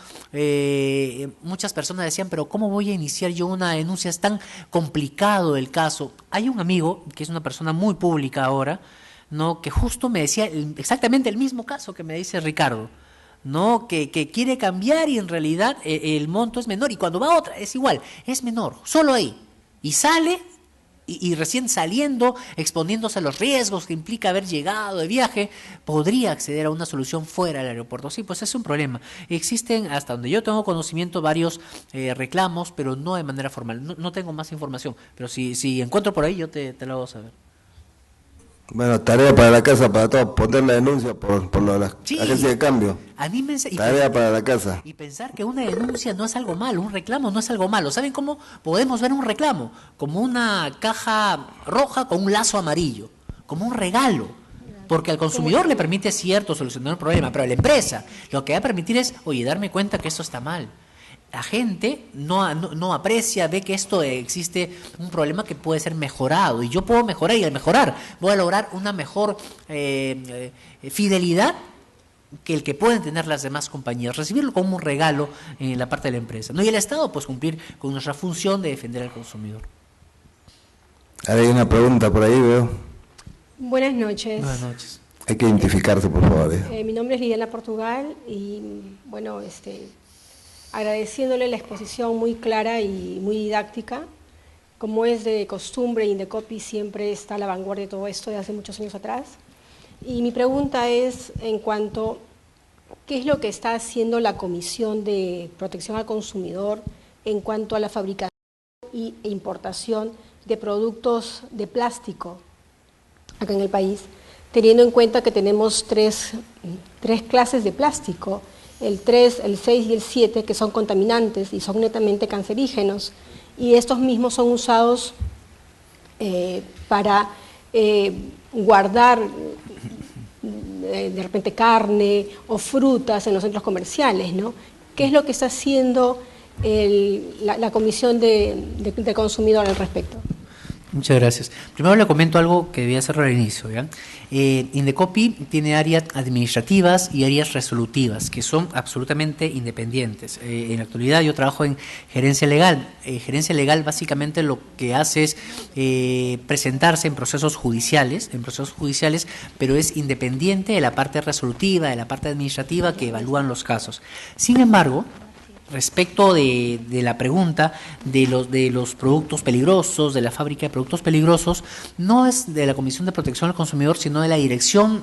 muchas personas decían, pero ¿cómo voy a iniciar yo una denuncia? Es tan complicado el caso. Hay un amigo, que es una persona muy pública ahora, ¿no? Que justo me decía exactamente el mismo caso que me dice Ricardo, ¿no? Que quiere cambiar y en realidad el monto es menor, y cuando va a otra es igual, es menor, solo ahí, y sale y recién saliendo, exponiéndose a los riesgos que implica haber llegado de viaje, podría acceder a una solución fuera del aeropuerto. Sí, pues es un problema. Existen, hasta donde yo tengo conocimiento, varios reclamos, pero no de manera formal. No tengo más información, pero si encuentro por ahí yo te lo hago saber. Bueno, tarea para la casa, para todos, poner la denuncia por lo de la agencia de cambio. Anímense y tarea para la casa. Y pensar que una denuncia no es algo malo, un reclamo no es algo malo. ¿Saben cómo podemos ver un reclamo? Como una caja roja con un lazo amarillo, como un regalo. Porque al consumidor le permite solucionar un problema, pero a la empresa lo que va a permitir es, oye, darme cuenta que esto está mal. La gente no aprecia, ve que esto existe un problema que puede ser mejorado, y yo puedo mejorar, y al mejorar voy a lograr una mejor fidelidad que el que pueden tener las demás compañías, recibirlo como un regalo en la parte de la empresa, ¿no? Y el Estado, pues, cumplir con nuestra función de defender al consumidor. Ahora hay una pregunta por ahí, veo. Buenas noches. Buenas noches. Hay que identificarse, por favor. Mi nombre es Liliana Portugal y, bueno, agradeciéndole la exposición muy clara y muy didáctica. Como es de costumbre, INDECOPI siempre está a la vanguardia de todo esto desde hace muchos años atrás. Y mi pregunta es en cuanto, ¿qué es lo que está haciendo la Comisión de Protección al Consumidor en cuanto a la fabricación e importación de productos de plástico acá en el país, teniendo en cuenta que tenemos tres clases de plástico? El 3, el 6 y el 7, que son contaminantes y son netamente cancerígenos, y estos mismos son usados para guardar de repente carne o frutas en los centros comerciales, ¿no? ¿Qué es lo que está haciendo la Comisión de Consumidor al respecto? Muchas gracias. Primero le comento algo que debía hacerlo al inicio, ¿ya? Indecopi tiene áreas administrativas y áreas resolutivas, que son absolutamente independientes. En la actualidad yo trabajo en gerencia legal. Gerencia legal básicamente lo que hace es presentarse en procesos judiciales, pero es independiente de la parte resolutiva, de la parte administrativa que evalúan los casos. Sin embargo, respecto de la pregunta de los productos peligrosos, de la fábrica de productos peligrosos, no es de la Comisión de Protección al Consumidor, sino de la Dirección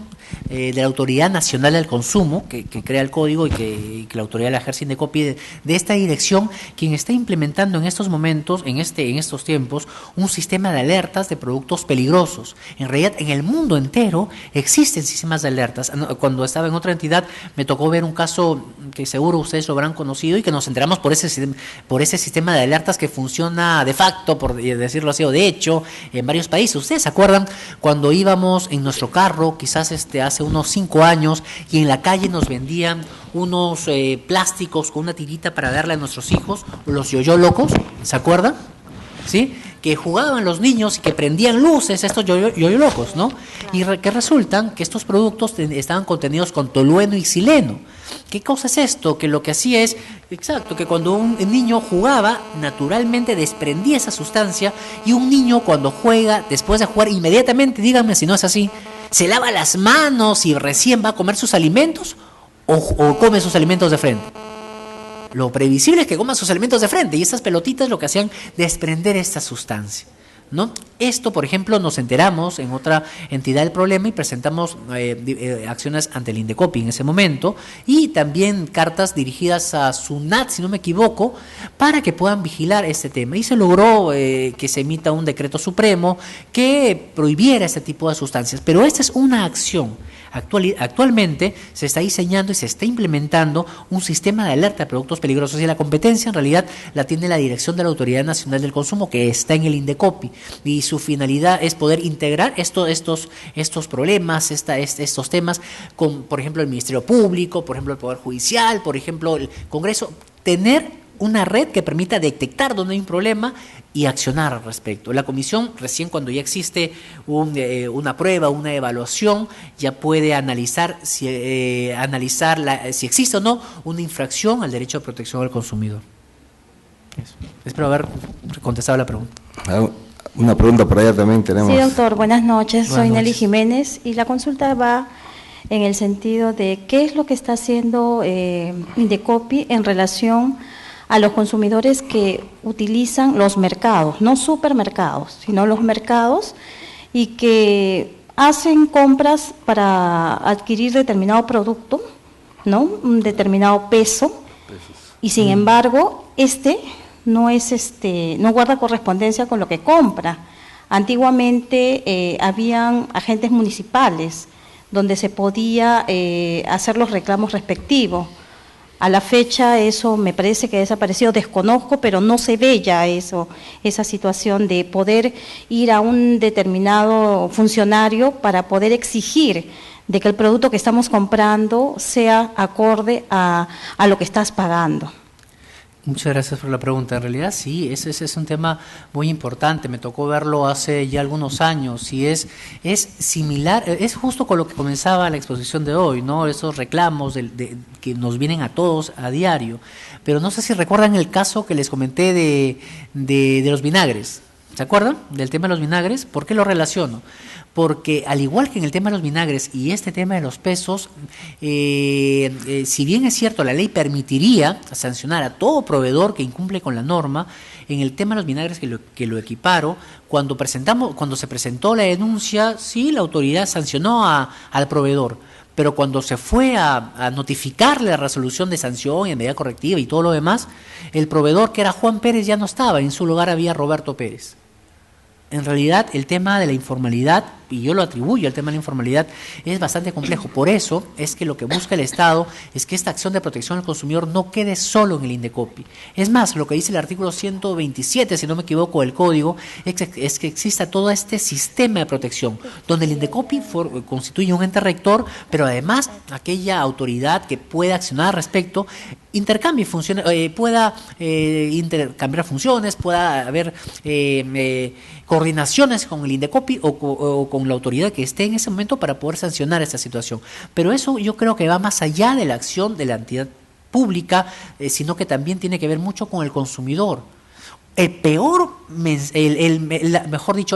de la Autoridad Nacional del Consumo, que crea el código y que la autoridad la ejerce Indecopi, de esta dirección, quien está implementando en estos momentos, en estos tiempos, un sistema de alertas de productos peligrosos. En realidad, en el mundo entero existen sistemas de alertas. Cuando estaba en otra entidad, me tocó ver un caso que seguro ustedes lo habrán conocido y que nos enteramos por ese sistema de alertas que funciona de facto, por decirlo así, o de hecho, en varios países. ¿Ustedes se acuerdan cuando íbamos en nuestro carro, quizás hace unos 5 años, y en la calle nos vendían unos plásticos con una tirita para darle a nuestros hijos, los yo-yo locos? ¿Se acuerdan? ¿Sí? Que jugaban los niños y que prendían luces, estos yo-yo locos, ¿no? Y que resultan que estos productos estaban contenidos con tolueno y xileno. ¿Qué cosa es esto? Que lo que hacía es, exacto, que cuando un niño jugaba, naturalmente desprendía esa sustancia, y un niño cuando juega, después de jugar, inmediatamente, díganme si no es así, se lava las manos y recién va a comer sus alimentos, o come sus alimentos de frente. Lo previsible es que coma sus alimentos de frente, y estas pelotitas lo que hacían desprender esta sustancia, ¿no? Esto, por ejemplo, nos enteramos en otra entidad del problema y presentamos acciones ante el Indecopi en ese momento, y también cartas dirigidas a SUNAT, si no me equivoco, para que puedan vigilar este tema. Y se logró que se emita un decreto supremo que prohibiera este tipo de sustancias. Pero esta es una acción. Actualmente se está diseñando y se está implementando un sistema de alerta de productos peligrosos, y la competencia en realidad la tiene la Dirección de la Autoridad Nacional del Consumo, que está en el Indecopi, y su finalidad es poder integrar estos problemas, estos temas con, por ejemplo, el Ministerio Público, por ejemplo, el Poder Judicial, por ejemplo, el Congreso, tener una red que permita detectar dónde hay un problema y accionar al respecto. La comisión, recién cuando ya existe una prueba, una evaluación, ya puede analizar si existe o no una infracción al derecho de protección al consumidor. Eso. Espero haber contestado la pregunta. Una pregunta por allá también tenemos. Sí, doctor, buenas noches. Buenas Soy noches. Nelly Jiménez, y la consulta va en el sentido de qué es lo que está haciendo Indecopi en relación a los consumidores que utilizan los mercados, no supermercados, sino los mercados, y que hacen compras para adquirir determinado producto, ¿no? Un determinado peso, y sin embargo, no guarda correspondencia con lo que compra. Antiguamente habían agentes municipales donde se podía hacer los reclamos respectivos. A la fecha eso me parece que ha desaparecido, desconozco, pero no se ve ya esa situación de poder ir a un determinado funcionario para poder exigir de que el producto que estamos comprando sea acorde a lo que estás pagando. Muchas gracias por la pregunta. En realidad sí, ese es un tema muy importante. Me tocó verlo hace ya algunos años, y es similar, es justo con lo que comenzaba la exposición de hoy, ¿no? Esos reclamos que nos vienen a todos a diario. Pero no sé si recuerdan el caso que les comenté de los vinagres. ¿Se acuerdan del tema de los vinagres? ¿Por qué lo relaciono? Porque al igual que en el tema de los vinagres y este tema de los pesos, si bien es cierto la ley permitiría sancionar a todo proveedor que incumple con la norma, en el tema de los vinagres que lo equiparo, cuando se presentó la denuncia, sí, la autoridad sancionó al proveedor, pero cuando se fue a notificarle la resolución de sanción y en medida correctiva y todo lo demás, el proveedor, que era Juan Pérez, ya no estaba, en su lugar había Roberto Pérez. En realidad el tema de la informalidad, y yo lo atribuyo al tema de la informalidad, es bastante complejo. Por eso es que lo que busca el Estado es que esta acción de protección al consumidor no quede solo en el Indecopi. Es más, lo que dice el artículo 127, si no me equivoco, del Código, es que exista todo este sistema de protección, donde el Indecopi constituye un ente rector, pero además aquella autoridad que pueda accionar al respecto intercambie funciones, pueda intercambiar funciones, pueda haber coordinaciones con el Indecopi o con la autoridad que esté en ese momento para poder sancionar esta situación. Pero eso yo creo que va más allá de la acción de la entidad pública, sino que también tiene que ver mucho con el consumidor.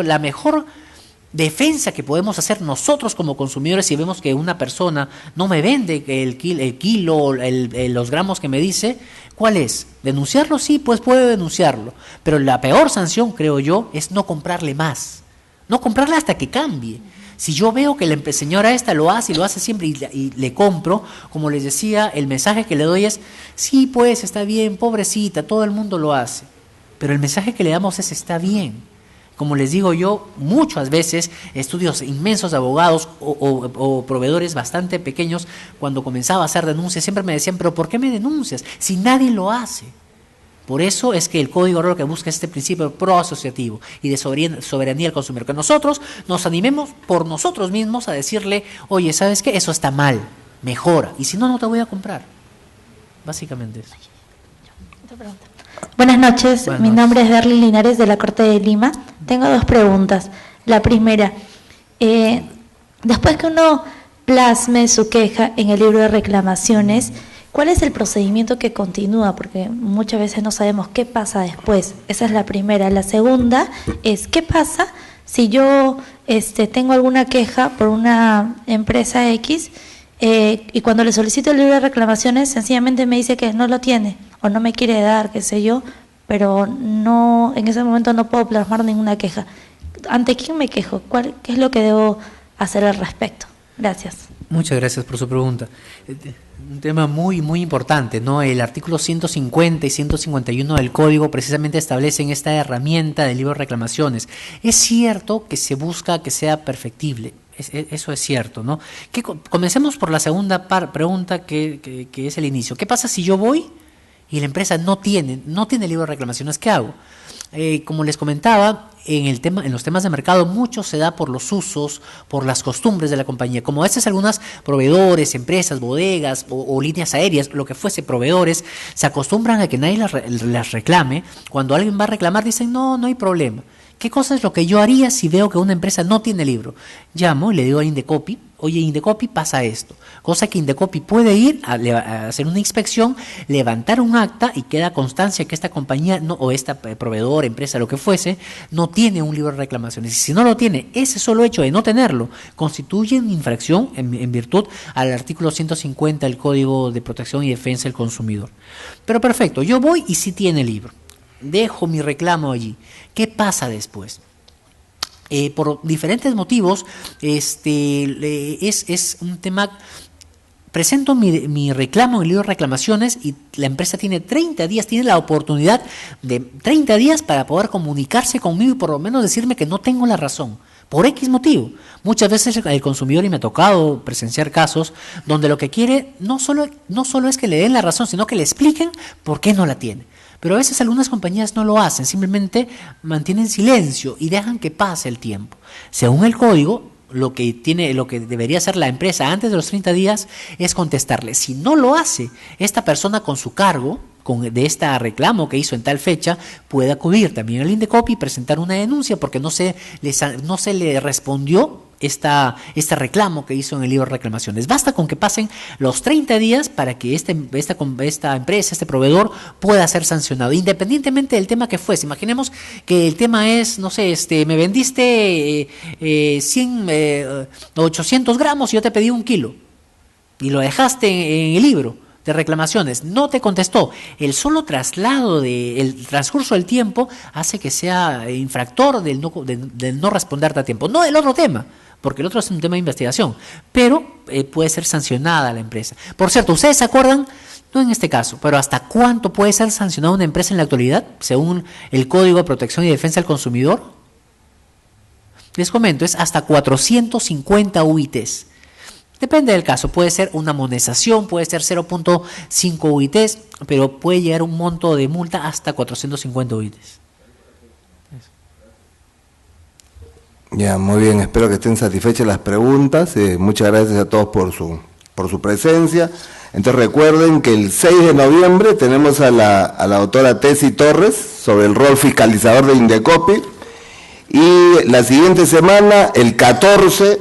La mejor defensa que podemos hacer nosotros como consumidores si vemos que una persona no me vende el kilo, los gramos que me dice, ¿cuál es? ¿Denunciarlo? Sí, pues puede denunciarlo. Pero la peor sanción, creo yo, es no comprarle más. No comprarle hasta que cambie. Si yo veo que la señora esta lo hace y lo hace siempre y le compro, como les decía, el mensaje que le doy es, sí, pues está bien, pobrecita, todo el mundo lo hace. Pero el mensaje que le damos es, está bien. Como les digo yo, muchas veces estudios inmensos de abogados o proveedores bastante pequeños, cuando comenzaba a hacer denuncias, siempre me decían, pero ¿por qué me denuncias si nadie lo hace? Por eso es que el Código lo que busca es este principio proasociativo y de soberanía del consumidor, que nosotros nos animemos por nosotros mismos a decirle, oye, ¿sabes qué? Eso está mal, mejora, y si no, no te voy a comprar. Básicamente eso. Otra pregunta. Buenas noches, mi nombre es Darly Linares de la Corte de Lima. Tengo dos preguntas. La primera, después que uno plasme su queja en el libro de reclamaciones, ¿cuál es el procedimiento que continúa? Porque muchas veces no sabemos qué pasa después. Esa es la primera. La segunda es, ¿qué pasa si yo tengo alguna queja por una empresa X y cuando le solicito el libro de reclamaciones sencillamente me dice que no lo tiene o no me quiere dar, qué sé yo, pero no, en ese momento no puedo plasmar ninguna queja? ¿Ante quién me quejo? ¿Qué es lo que debo hacer al respecto? Gracias. Muchas gracias por su pregunta. Un tema muy, muy importante, ¿no? El artículo 150 y 151 del Código precisamente establecen esta herramienta del libro de reclamaciones. Es cierto que se busca que sea perfectible. Eso es cierto, ¿no? Comencemos por la segunda pregunta que es el inicio. ¿Qué pasa si yo voy y la empresa no tiene libro de reclamaciones? ¿Qué hago? Como les comentaba, en los temas de mercado mucho se da por los usos, por las costumbres de la compañía. Como a veces algunos proveedores, empresas, bodegas o líneas aéreas, lo que fuese, proveedores, se acostumbran a que nadie las reclame. Cuando alguien va a reclamar dicen, no hay problema. ¿Qué cosa es lo que yo haría si veo que una empresa no tiene libro? Llamo y le digo a Indecopi, oye, Indecopi, pasa esto. Cosa que Indecopi puede ir a hacer una inspección, levantar un acta y queda constancia que esta compañía o esta proveedor, empresa, lo que fuese, no tiene un libro de reclamaciones. Y si no lo tiene, ese solo hecho de no tenerlo constituye una infracción en virtud al artículo 150 del Código de Protección y Defensa del Consumidor. Pero perfecto, yo voy y sí tiene libro. Dejo mi reclamo allí. ¿Qué pasa después? Por diferentes motivos, es un tema. Presento mi reclamo en el libro de reclamaciones y la empresa tiene 30 días, tiene la oportunidad de 30 días para poder comunicarse conmigo y por lo menos decirme que no tengo la razón. Por X motivo. Muchas veces el consumidor, y me ha tocado presenciar casos, donde lo que quiere no solo es que le den la razón, sino que le expliquen por qué no la tiene. Pero a veces algunas compañías no lo hacen, simplemente mantienen silencio y dejan que pase el tiempo. Según el código, lo que debería hacer la empresa antes de los 30 días es contestarle. Si no lo hace, esta persona con su cargo, de este reclamo que hizo en tal fecha, puede acudir también al Indecopi y presentar una denuncia porque no se le respondió este reclamo que hizo en el libro de reclamaciones. Basta con que pasen los 30 días para que esta empresa, este proveedor, pueda ser sancionado, independientemente del tema que fuese. Imaginemos que el tema es, no sé, me vendiste 800 gramos y yo te pedí 1 kilo y lo dejaste en el libro de reclamaciones, no te contestó. El solo traslado el transcurso del tiempo hace que sea infractor del no responderte a tiempo. No el otro tema, porque el otro es un tema de investigación, pero puede ser sancionada la empresa. Por cierto, ¿ustedes se acuerdan? No en este caso, pero ¿hasta cuánto puede ser sancionada una empresa en la actualidad, según el Código de Protección y Defensa del Consumidor? Les comento, es hasta 450 UITs. Depende del caso, puede ser una amonestación, puede ser 0.5 UITs, pero puede llegar un monto de multa hasta 450 UITs. Ya, muy bien, espero que estén satisfechas las preguntas. Muchas gracias a todos por su presencia. Entonces recuerden que el 6 de noviembre tenemos a la doctora Tessy Torres sobre el rol fiscalizador de Indecopi, y la siguiente semana, el 14,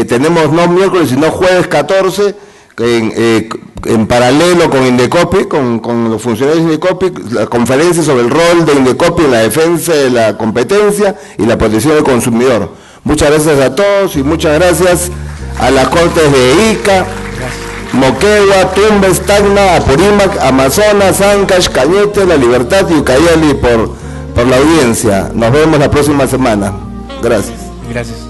tenemos no miércoles sino jueves 14, en paralelo con Indecopi, con los funcionarios de Indecopi, la conferencia sobre el rol de Indecopi en la defensa de la competencia y la protección del consumidor. Muchas gracias a todos y muchas gracias a las Cortes de Ica, Moquegua, Tumbes, Tacna, Apurímac, Amazonas, Ancash, Cañete, La Libertad y Ucayali por la audiencia. Nos vemos la próxima semana. Gracias. Gracias.